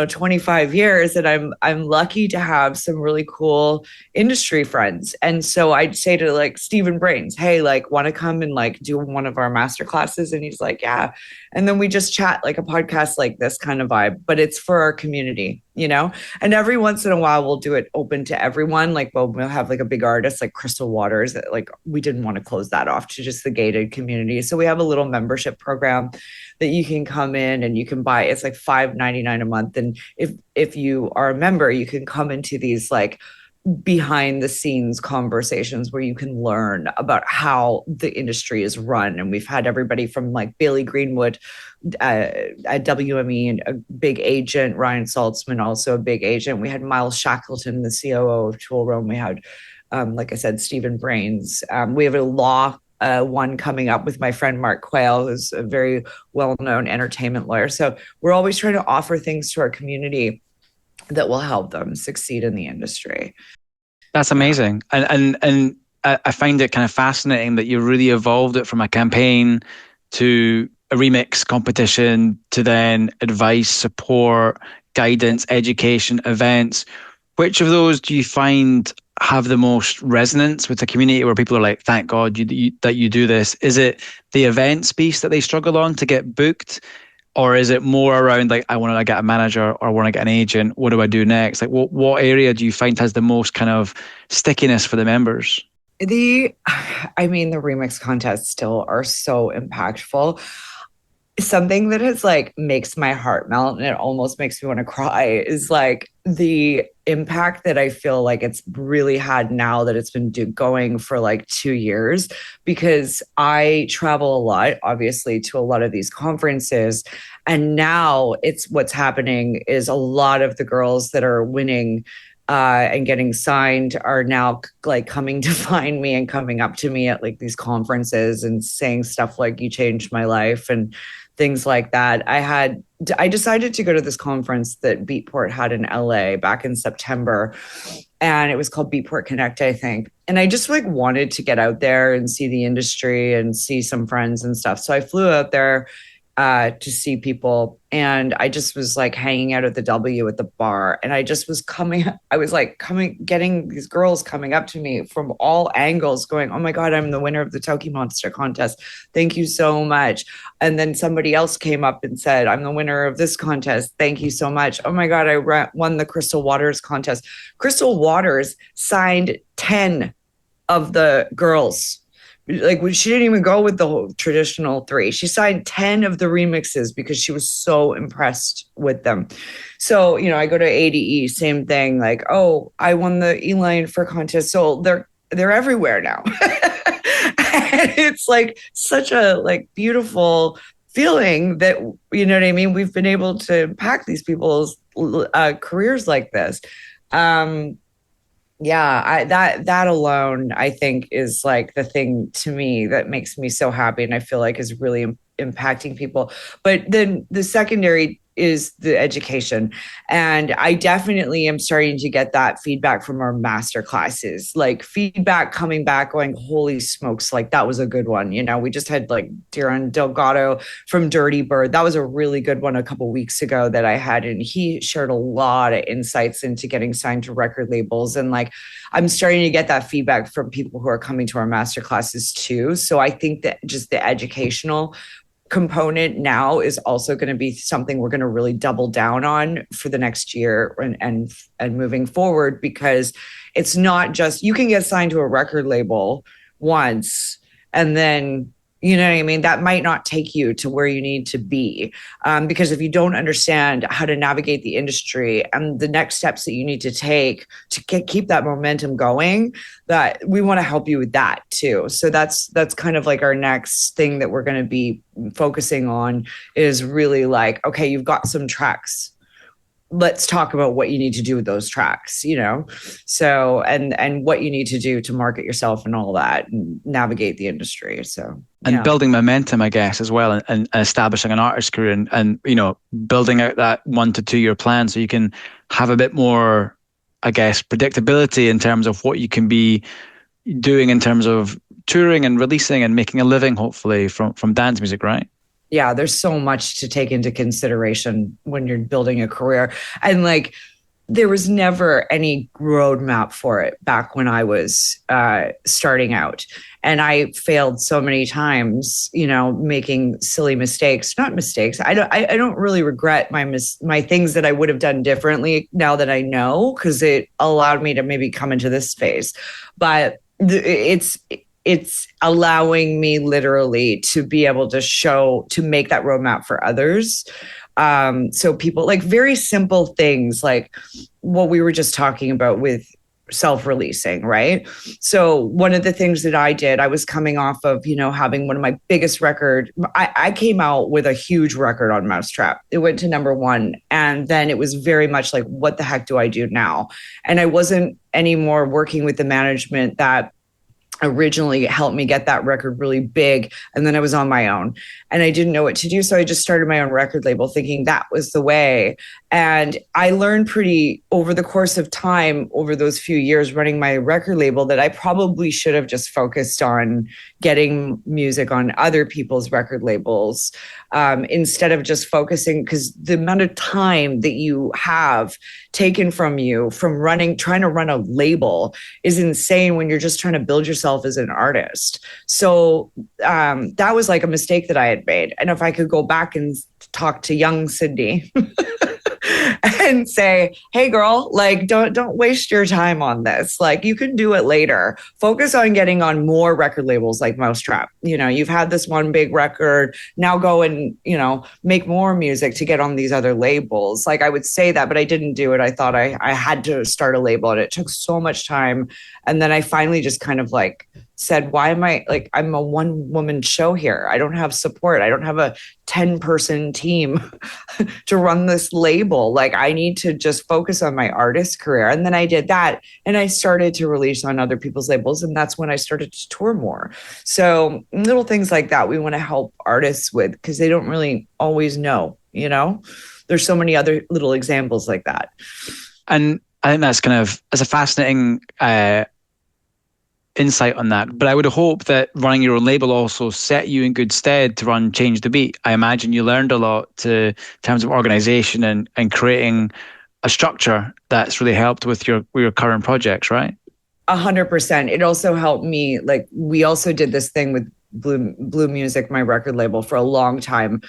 25 years, and I'm lucky to have some really cool industry friends. And so I'd say to like Stephen Brains, hey, like, want to come and like do one of our master classes? And he's like, yeah. And then we just chat like a podcast like this kind of vibe, but it's for our community, and every once in a while we'll do it open to everyone. Like, well, we'll have like a big artist like Crystal Waters that, like, we didn't want to close that off to just the gated community. So we have a little membership program that you can come in and you can buy. It's like $5.99 a month. And if you are a member, you can come into these like behind the scenes conversations where you can learn about how the industry is run. And we've had everybody from like Bailey Greenwood at WME, and a big agent, Ryan Saltzman, also a big agent. We had Miles Shackleton, the COO of Tool Room. We had, like I said, Stephen Brains. We have a law one coming up with my friend Mark Quayle, who's a very well-known entertainment lawyer. So we're always trying to offer things to our community that will help them succeed in the industry. That's amazing. And I find it kind of fascinating that you really evolved it from a campaign to a remix competition to then advice, support, guidance, education, events. Which of those do you find have the most resonance with the community, where people are like, thank God that you do this? Is it the events piece that they struggle on to get booked? Or is it more around like, I want to get a manager or I want to get an agent? What do I do next? Like, what area do you find has the most kind of stickiness for the members? The remix contests still are so impactful. Something that has like makes my heart melt and it almost makes me want to cry is like the impact that I feel like it's really had now that it's been going for like 2 years, because I travel a lot, obviously, to a lot of these conferences. And now what's happening is a lot of the girls that are winning and getting signed are now like coming to find me and coming up to me at like these conferences and saying stuff like, you changed my life, and things like that. I decided to go to this conference that Beatport had in LA back in September, and it was called Beatport Connect, I think. And I just like wanted to get out there and see the industry and see some friends and stuff. So I flew out there to see people, and I just was like hanging out at the W at the bar, and I was getting these girls coming up to me from all angles going, oh my God, I'm the winner of the Toki Monster contest. Thank you so much. And then somebody else came up and said, I'm the winner of this contest. Thank you so much. Oh my God, I won the Crystal Waters contest. Crystal Waters signed 10 of the girls. Like, she didn't even go with the whole traditional 3. She signed 10 of the remixes because she was so impressed with them. So, I go to ADE, same thing. Like, oh, I won the Eline for contest. So they're everywhere now. And it's like such a like beautiful feeling that, you know what I mean, we've been able to impact these people's careers like this. That alone, I think, is like the thing to me that makes me so happy, and I feel like is really impacting people. But then the secondary is the education. And I definitely am starting to get that feedback from our master classes, like feedback coming back going, holy smokes, like that was a good one. You know, we just had like Darren Delgado from Dirty Bird. That was a really good one a couple weeks ago that I had. And he shared a lot of insights into getting signed to record labels. And like, I'm starting to get that feedback from people who are coming to our master classes too. So I think that just the educational component now is also going to be something we're going to really double down on for the next year and moving forward, because it's not just you can get signed to a record label once and then, you know what I mean, that might not take you to where you need to be, because if you don't understand how to navigate the industry and the next steps that you need to take to keep that momentum going, that we want to help you with that too. So that's kind of like our next thing that we're going to be focusing on is really like, okay, you've got some tracks. Let's talk about what you need to do with those tracks, you know? So, and what you need to do to market yourself and all that and navigate the industry. So, and building momentum, I guess, as well, and establishing an artist career and, you know, building out that 1 to 2 year plan so you can have a bit more, I guess, predictability in terms of what you can be doing in terms of touring and releasing and making a living, hopefully, from dance music, right? Yeah, there's so much to take into consideration when you're building a career. And like, there was never any roadmap for it back when I was starting out. And I failed so many times, you know, making silly mistakes, not mistakes. I don't really regret my things that I would have done differently now that I know, because it allowed me to maybe come into this space. But it's allowing me literally to be able to make that roadmap for others. So people, like very simple things like what we were just talking about with self-releasing, right? So one of the things that I did, I was coming off of, you know, having one of my biggest record. I came out with a huge record on Mousetrap. It went to #1. And then it was very much like, what the heck do I do now? And I wasn't anymore working with the management that originally helped me get that record really big. And then I was on my own and I didn't know what to do. So I just started my own record label thinking that was the way. And I learned pretty over the course of time, over those few years running my record label, that I probably should have just focused on getting music on other people's record labels, instead of just focusing, because the amount of time that you have taken from you from trying to run a label is insane when you're just trying to build yourself as an artist. So that was like a mistake that I had made. And if I could go back and talk to young Sydney and say, hey girl, like don't waste your time on this. Like you can do it later. Focus on getting on more record labels like Mousetrap. You know, you've had this one big record. Now go and, you know, make more music to get on these other labels. Like I would say that, but I didn't do it. I thought I had to start a label and it took so much time. And then I finally just kind of like said, why am I like, I'm a 1-woman show here. I don't have support. I don't have a 10-person team to run this label. Like I need to just focus on my artist career. And then I did that and I started to release on other people's labels. And that's when I started to tour more. So little things like that we want to help artists with, because they don't really always know, you know, there's so many other little examples like that. And I think that's kind of, as a fascinating insight on that. But I would hope that running your own label also set you in good stead to run Change the Beat. I imagine you learned a lot in terms of organization and creating a structure that's really helped with your current projects, right? 100%. It also helped me. Like we also did this thing with Blue Music, my record label, for a long time.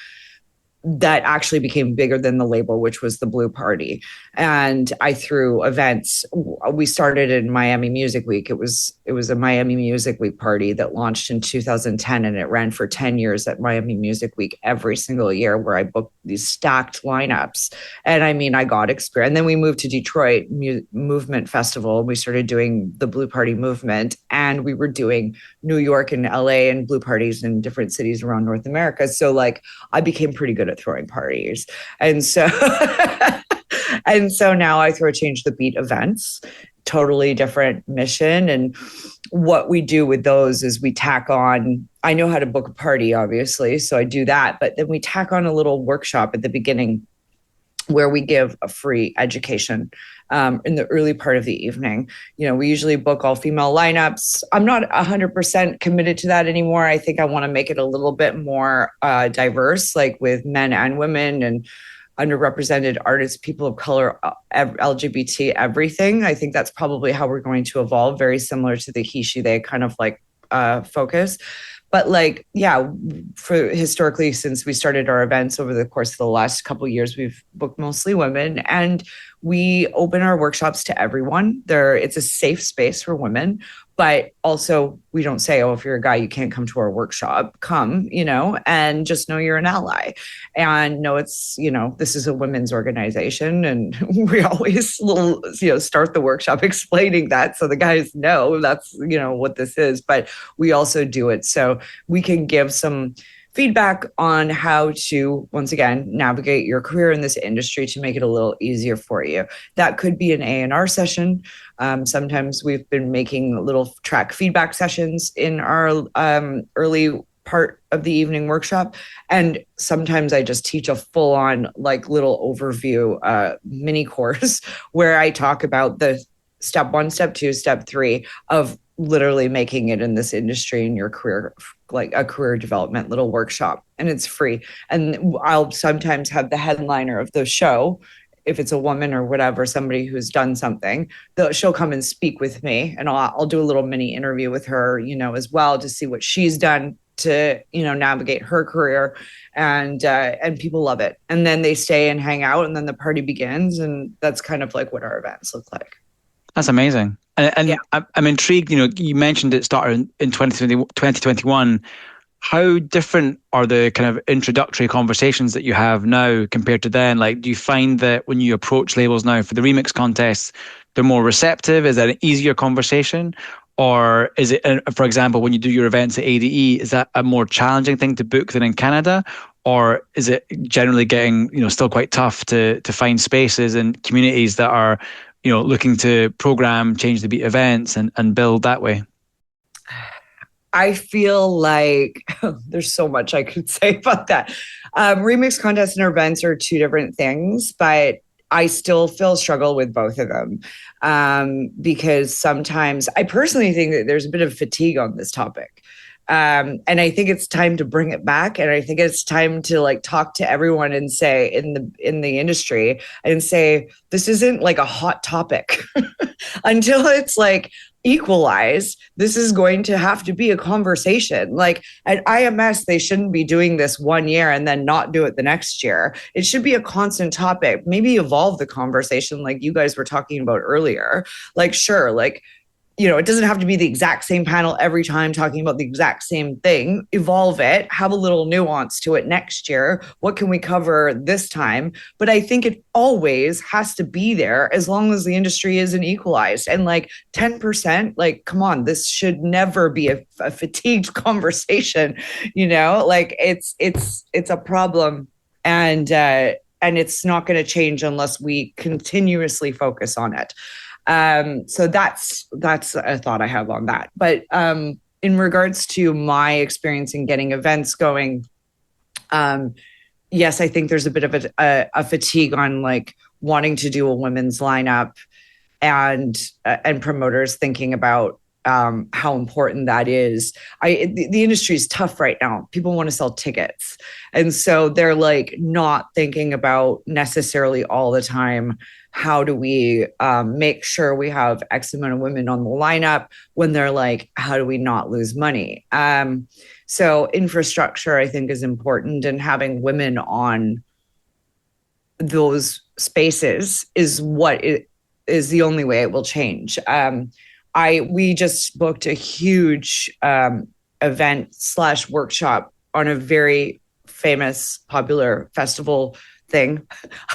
that actually became bigger than the label, which was the Blue Party. And I threw events. We started in Miami Music Week. It was a Miami Music Week party that launched in 2010, and it ran for 10 years at Miami Music Week every single year, where I booked these stacked lineups. And I mean, I got experience. And then we moved to Detroit Movement Festival. We started doing the Blue Party movement, and we were doing New York and LA and Blue Parties in different cities around North America. So like I became pretty good at throwing parties. And so and so now I throw Change the Beat events, totally different mission. And what we do with those is we tack on, I know how to book a party, obviously, so I do that, but then we tack on a little workshop at the beginning where we give a free education in the early part of the evening. We usually book all female lineups. I'm not 100% committed to that anymore. I think I want to make it a little bit more diverse, like with men and women and underrepresented artists, people of color, LGBT, everything. I think that's probably how we're going to evolve, very similar to the he, she, they kind of like focus. But like, yeah, for historically, since we started our events over the course of the last couple of years, we've booked mostly women, and we open our workshops to everyone. It's a safe space for women, but also we don't say, oh, if you're a guy, you can't come to our workshop. Come, and just know you're an ally, and know it's, this is a women's organization, and we always start the workshop explaining that so the guys know that's, what this is, but we also do it so we can give some feedback on how to, once again, navigate your career in this industry to make it a little easier for you. That could be an A&R session. Sometimes we've been making little track feedback sessions in our early part of the evening workshop. And sometimes I just teach a full-on like little overview mini course where I talk about the step 1, step 2, step 3 of literally making it in this industry in your career, like a career development little workshop, and it's free. And I'll sometimes have the headliner of the show, if it's a woman or whatever, somebody who's done something, she'll come and speak with me, and I'll do a little mini interview with her, as well, to see what she's done to, navigate her career, and people love it. And then they stay and hang out, and then the party begins, and that's kind of like what our events look like. That's amazing. And yeah. I'm intrigued, you mentioned it started in 2021. How different are the kind of introductory conversations that you have now compared to then? Like, do you find that when you approach labels now for the remix contests, they're more receptive? Is that an easier conversation? Or is it, for example, when you do your events at ADE, is that a more challenging thing to book than in Canada? Or is it generally getting, still quite tough to find spaces and communities that are, looking to program Change the Beat events and build that way? I feel like there's so much I could say about that. Remix contests and events are two different things, but I still struggle with both of them because sometimes I personally think that there's a bit of fatigue on this topic. And I think it's time to bring it back. And I think it's time to like talk to everyone and say in the industry and say, this isn't like a hot topic until it's like equalized. This is going to have to be a conversation. Like at IMS, they shouldn't be doing this 1 year and then not do it the next year. It should be a constant topic, maybe evolve the conversation like you guys were talking about earlier. Like, sure, like, it doesn't have to be the exact same panel every time talking about the exact same thing. Evolve it, have a little nuance to it next year. What can we cover this time? But I think it always has to be there as long as the industry isn't equalized. And like 10%, like, come on, this should never be a fatigued conversation. Like it's a problem. And it's not going to change unless we continuously focus on it. So that's a thought I have on that. But in regards to my experience in getting events going, yes, I think there's a bit of a fatigue on like wanting to do a women's lineup and promoters thinking about how important that is. The industry is tough right now. People want to sell tickets. And so they're like not thinking about necessarily all the time, how do we make sure we have X amount of women on the lineup, when they're like, how do we not lose money? So infrastructure, I think, is important, and having women on those spaces is what it is the only way it will change. We just booked a huge event/workshop on a very famous, popular festival thing.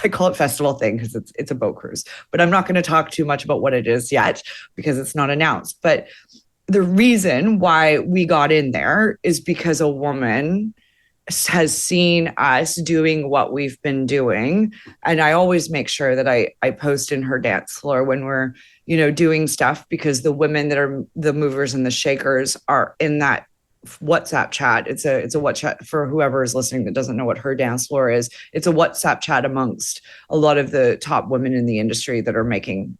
I call it festival thing because it's a boat cruise, but I'm not going to talk too much about what it is yet because it's not announced. But the reason why we got in there is because a woman has seen us doing what we've been doing. And I always make sure that I post in her dance floor when we're, doing stuff, because the women that are the movers and the shakers are in that WhatsApp chat. It's a WhatsApp for whoever is listening that doesn't know what her dance floor is. It's a WhatsApp chat amongst a lot of the top women in the industry that are making,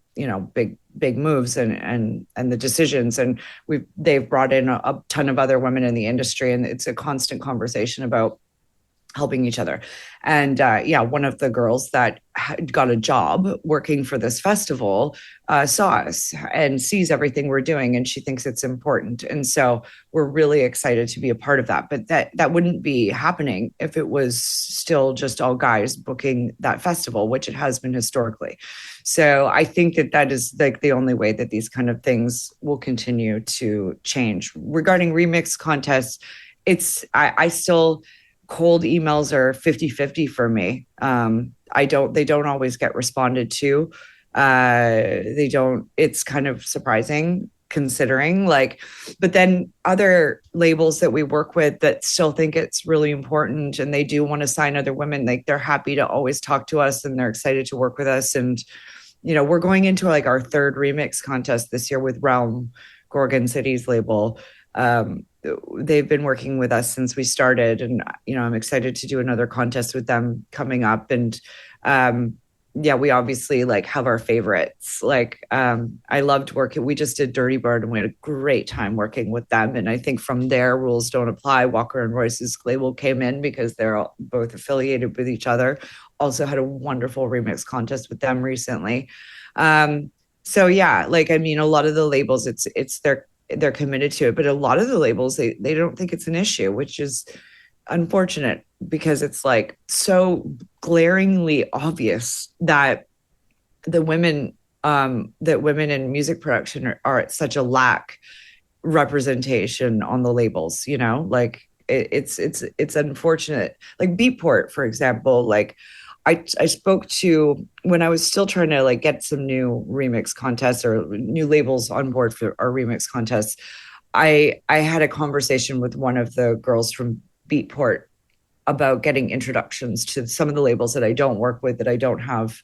big moves and the decisions. And they've brought in a ton of other women in the industry, and it's a constant conversation about helping each other. And one of the girls that got a job working for this festival saw us and sees everything we're doing, and she thinks it's important. And so we're really excited to be a part of that. But that wouldn't be happening if it was still just all guys booking that festival, which it has been historically. So I think that is like the only way that these kind of things will continue to change. Regarding remix contests, I still, cold emails are 50-50 for me. They don't always get responded to. It's kind of surprising considering, but then other labels that we work with that still think it's really important and they do want to sign other women, they're happy to always talk to us and they're excited to work with us. And, we're going into our third remix contest this year with Realm, Gorgon City's label. They've been working with us since we started, and I'm excited to do another contest with them coming up. And we obviously have our favorites. I loved working. We just did Dirty Bird, and we had a great time working with them. And I think from there, rules don't apply. Walker and Royce's label came in because they're both affiliated with each other. Also had a wonderful remix contest with them recently. A lot of the labels, they're committed to it, but a lot of the labels, they don't think it's an issue, which is unfortunate because it's so glaringly obvious that women in music production are at such a lack representation on the labels. It's unfortunate. Beatport, for example, I spoke to, when I was still trying to get some new remix contests or new labels on board for our remix contests, I had a conversation with one of the girls from Beatport about getting introductions to some of the labels that I don't work with, that I don't have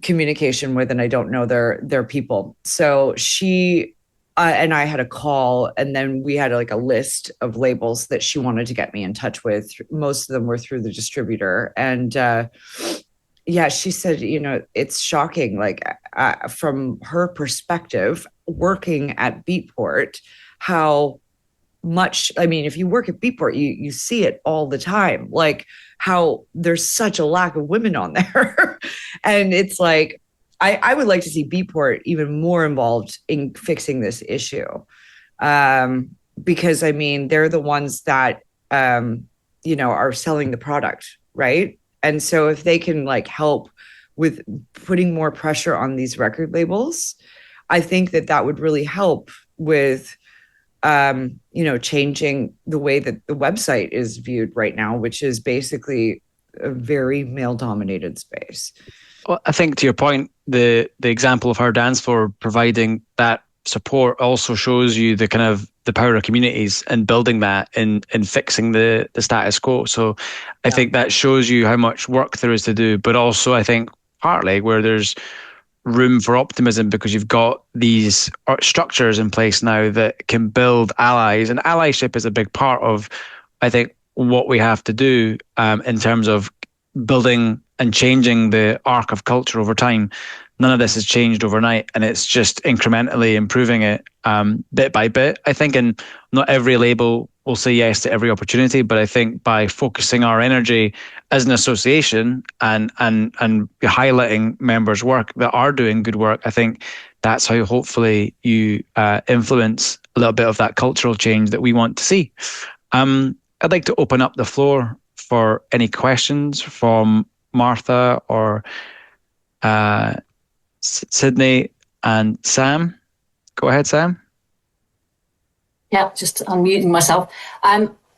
communication with, and I don't know their people. So she and I had a call, and then we had a list of labels that she wanted to get me in touch with. Most of them were through the distributor. And she said, it's shocking, from her perspective, working at Beatport, how much, if you work at Beatport, you see it all the time, how there's such a lack of women on there. And it's I would like to see Beatport even more involved in fixing this issue. Because they're the ones that, are selling the product, right? And so if they can help with putting more pressure on these record labels, I think that would really help with, changing the way that the website is viewed right now, which is basically a very male-dominated space. Well, I think to your point, the example of her dance floor providing that support also shows you the kind of the power of communities and building that in fixing the status quo. So I think that shows you how much work there is to do, but also I think partly where there's room for optimism because you've got these structures in place now that can build allies, and allyship is a big part of, I think, what we have to do in terms of building and changing the arc of culture over time. none of this has changed overnight, and it's just incrementally improving it bit by bit. I think, and not every label will say yes to every opportunity, but I think by focusing our energy as an association and highlighting members' work that are doing good work, I think that's how hopefully you influence a little bit of that cultural change that we want to see. I'd like to open up the floor for any questions from Martha or Sydney and Sam. Go ahead, Sam. Yeah, just unmuting myself.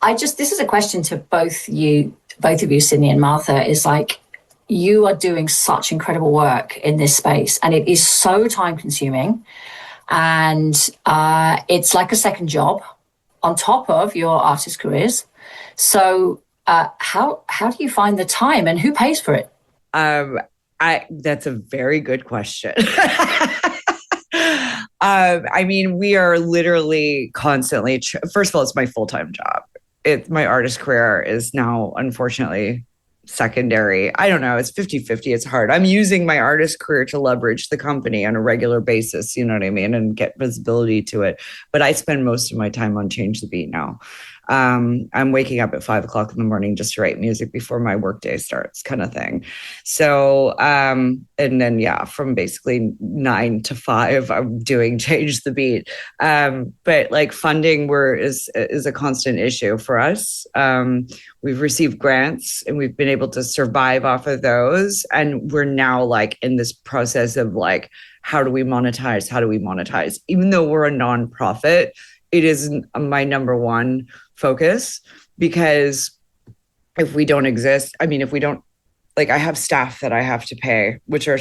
This is a question to both of you, Sydney and Martha, is like, you are doing such incredible work in this space, and it is so time consuming, and it's like a second job on top of your artist careers. So how do you find the time, and who pays for it? That's a very good question. I mean, we are literally constantly, first of all, it's my full-time job. My artist career is now, unfortunately, secondary. I don't know. It's 50-50. It's hard. I'm using my artist career to leverage the company on a regular basis, you know what I mean? And get visibility to it. But I spend most of my time on Change the Beat now. I'm waking up at 5 o'clock in the morning just to write music before my workday starts, kind of thing. So, and then, from basically 9 to 5, I'm doing Change the Beat. But like funding is a constant issue for us. We've received grants and we've been able to survive off of those. And we're now like in this process of like, how do we monetize? Even though we're a nonprofit, it is my number one focus, because if we don't exist, I have staff that I have to pay, which are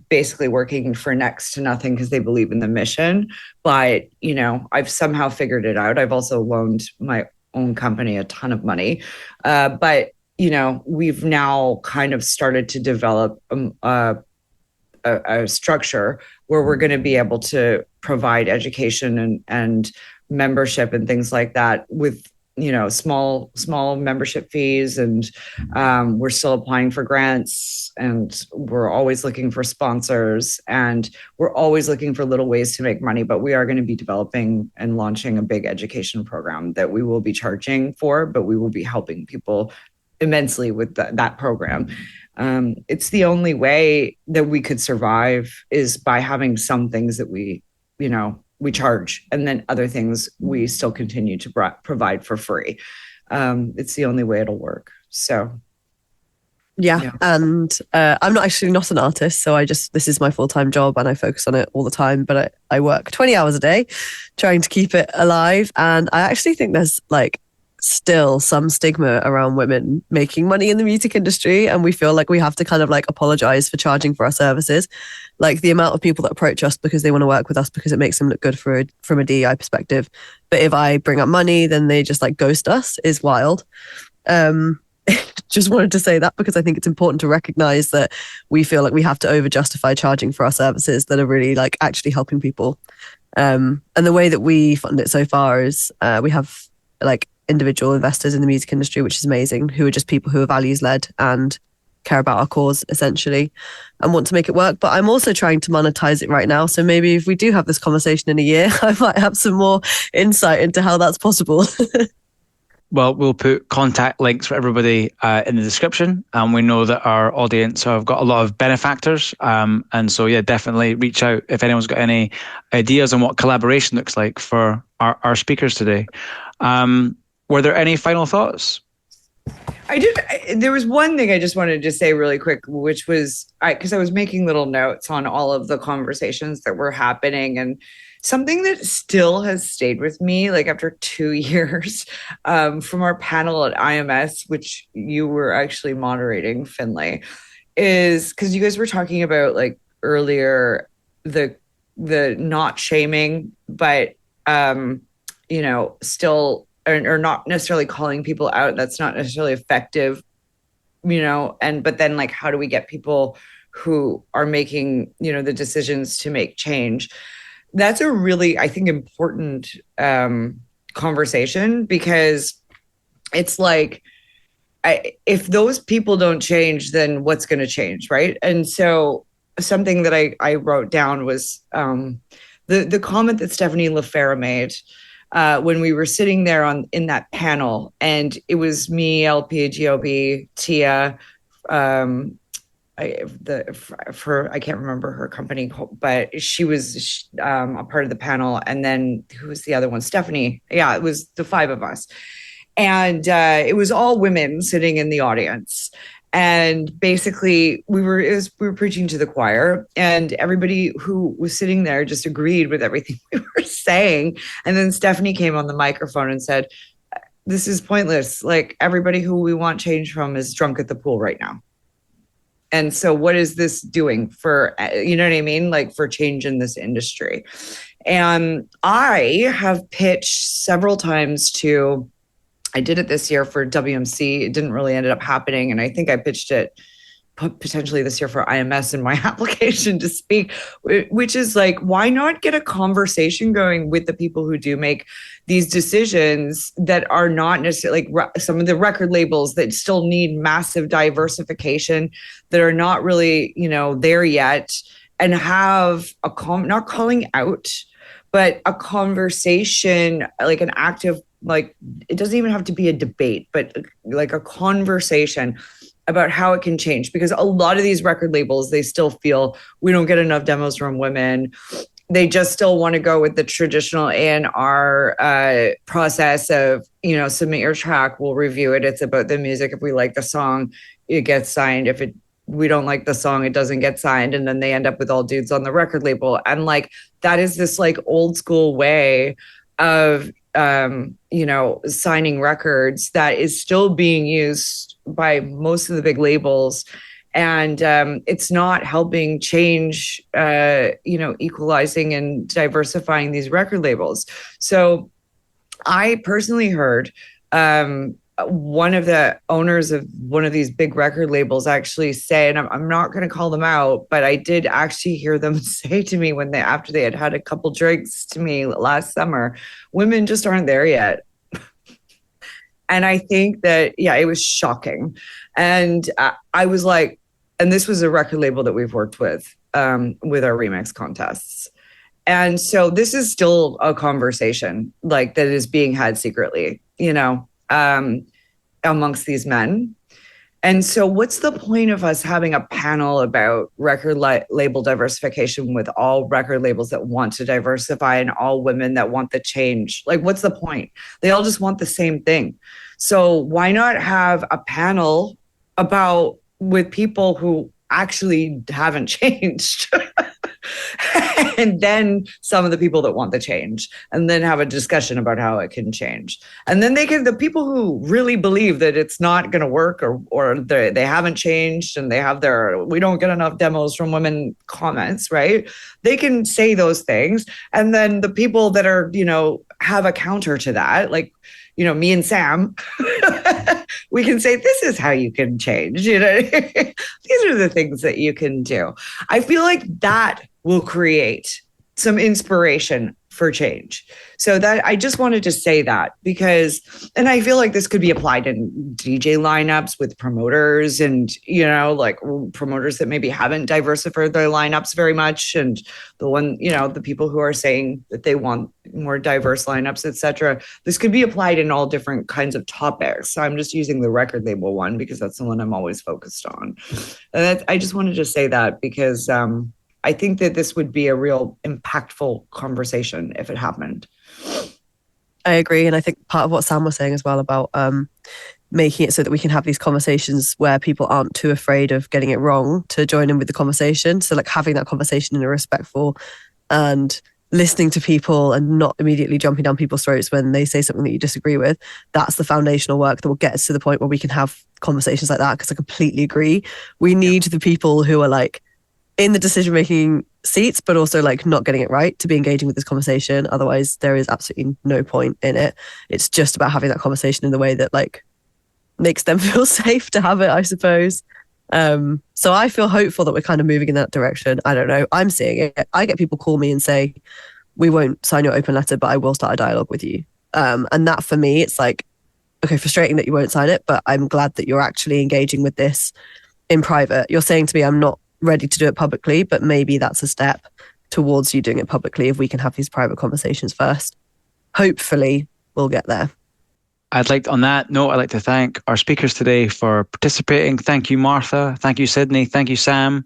basically working for next to nothing because they believe in the mission. But, I've somehow figured it out. I've also loaned my own company a ton of money. But, we've now kind of started to develop a structure where we're going to be able to provide education and membership and things like that with small membership fees, and we're still applying for grants, and we're always looking for sponsors, and we're always looking for little ways to make money. But we are going to be developing and launching a big education program that we will be charging for, but we will be helping people immensely with that program. It's the only way that we could survive, is by having some things that we charge, and then other things we still continue to provide for free. It's the only way it'll work. So, yeah. And I'm not an artist, so this is my full-time job and I focus on it all the time. But I work 20 hours a day trying to keep it alive. And I actually think there's like still some stigma around women making money in the music industry, and we feel like we have to kind of like apologize for charging for our services. Like the amount of people that approach us because they want to work with us because it makes them look good from a DEI perspective, but if I bring up money, then they just like ghost us, is wild. Just wanted to say that because I think it's important to recognize that we feel like we have to over justify charging for our services that are really like actually helping people. And the way that we fund it so far is we have like individual investors in the music industry, which is amazing, who are just people who are values led and care about our cause essentially and want to make it work. But I'm also trying to monetize it right now. So maybe if we do have this conversation in a year, I might have some more insight into how that's possible. Well, we'll put contact links for everybody in the description. We know that our audience have got a lot of benefactors. And so, definitely reach out if anyone's got any ideas on what collaboration looks like for our speakers today. Were there any final thoughts? There was one thing I just wanted to say really quick, which was because I was making little notes on all of the conversations that were happening, and something that still has stayed with me, like after 2 years, from our panel at IMS, which you were actually moderating, Finlay, is because you guys were talking about like earlier the not shaming, but still. Or not necessarily calling people out. That's not necessarily effective, but then like, how do we get people who are making, the decisions to make change? That's a really, I think, important conversation, because it's like, if those people don't change, then what's going to change, right? And so something that I wrote down was the comment that Stephanie LaFera made when we were sitting there in that panel, and it was me, LP, GOB, Tia, I can't remember her company, but she was a part of the panel, and then who was the other one? Stephanie. Yeah, it was the five of us, and it was all women sitting in the audience. And basically, we were preaching to the choir, and everybody who was sitting there just agreed with everything we were saying. And then Stephanie came on the microphone and said, "This is pointless. Like, everybody who we want change from is drunk at the pool right now. And so what is this doing for, you know what I mean? Like, for change in this industry." And I have pitched several times I did it this year for WMC. It didn't really end up happening. And I think I pitched it potentially this year for IMS in my application to speak, which is like, why not get a conversation going with the people who do make these decisions that are not necessarily like some of the record labels that still need massive diversification, that are not really, there yet, and have not calling out, but a conversation, like an active, like, it doesn't even have to be a debate, but like a conversation about how it can change. Because a lot of these record labels, they still feel we don't get enough demos from women. They just still want to go with the traditional A&R process of, submit your track, we'll review it. It's about the music. If we like the song, it gets signed. If we don't like the song, it doesn't get signed. And then they end up with all dudes on the record label. And like, that is this like old school way of, signing records that is still being used by most of the big labels. And it's not helping change, equalizing and diversifying these record labels. So I personally heard one of the owners of one of these big record labels actually say, and I'm not going to call them out, but I did actually hear them say to me after they had a couple drinks to me last summer, women just aren't there yet. And I think that, it was shocking. And I was like, and this was a record label that we've worked with our remix contests. And so this is still a conversation like that is being had secretly, amongst these men. And so what's the point of us having a panel about record label diversification with all record labels that want to diversify and all women that want the change? Like, what's the point? They all just want the same thing. So why not have a panel with people who actually haven't changed? And then some of the people that want the change, and then have a discussion about how it can change. And then the people who really believe that it's not going to work, or they haven't changed, and they have we don't get enough demos from women comments, right? They can say those things. And then the people that are, have a counter to that, like, me and Sam, we can say, this is how you can change. These are the things that you can do. I feel like that will create some inspiration for change. So that I just wanted to say that, because, and I feel like this could be applied in DJ lineups with promoters and, like promoters that maybe haven't diversified their lineups very much. And the people who are saying that they want more diverse lineups, etc. This could be applied in all different kinds of topics. So I'm just using the record label one because that's the one I'm always focused on. And I just wanted to say that because, I think that this would be a real impactful conversation if it happened. I agree. And I think part of what Sam was saying as well about making it so that we can have these conversations where people aren't too afraid of getting it wrong to join in with the conversation. So like having that conversation in a respectful and listening to people and not immediately jumping down people's throats when they say something that you disagree with. That's the foundational work that will get us to the point where we can have conversations like that. Because I completely agree. We need the people who are like, in the decision-making seats, but also like not getting it right to be engaging with this conversation. Otherwise, there is absolutely no point in it. It's just about having that conversation in the way that like makes them feel safe to have it, I suppose. So I feel hopeful that we're kind of moving in that direction. I don't know. I'm seeing it. I get people call me and say, we won't sign your open letter, but I will start a dialogue with you. And that for me, it's like, okay, frustrating that you won't sign it, but I'm glad that you're actually engaging with this in private. You're saying to me, I'm not ready to do it publicly, but maybe that's a step towards you doing it publicly if we can have these private conversations first. Hopefully, we'll get there. On that note, I'd like to thank our speakers today for participating. Thank you, Martha. Thank you, Sydney. Thank you, Sam.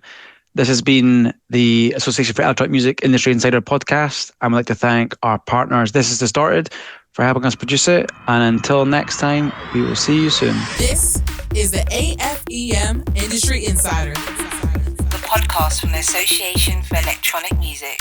This has been the Association for Electronic Music Industry Insider podcast. I'd like to thank our partners, This Is Distorted, for helping us produce it. And until next time, we will see you soon. This is the AFEM Industry Insider, The podcast from the Association for Electronic Music.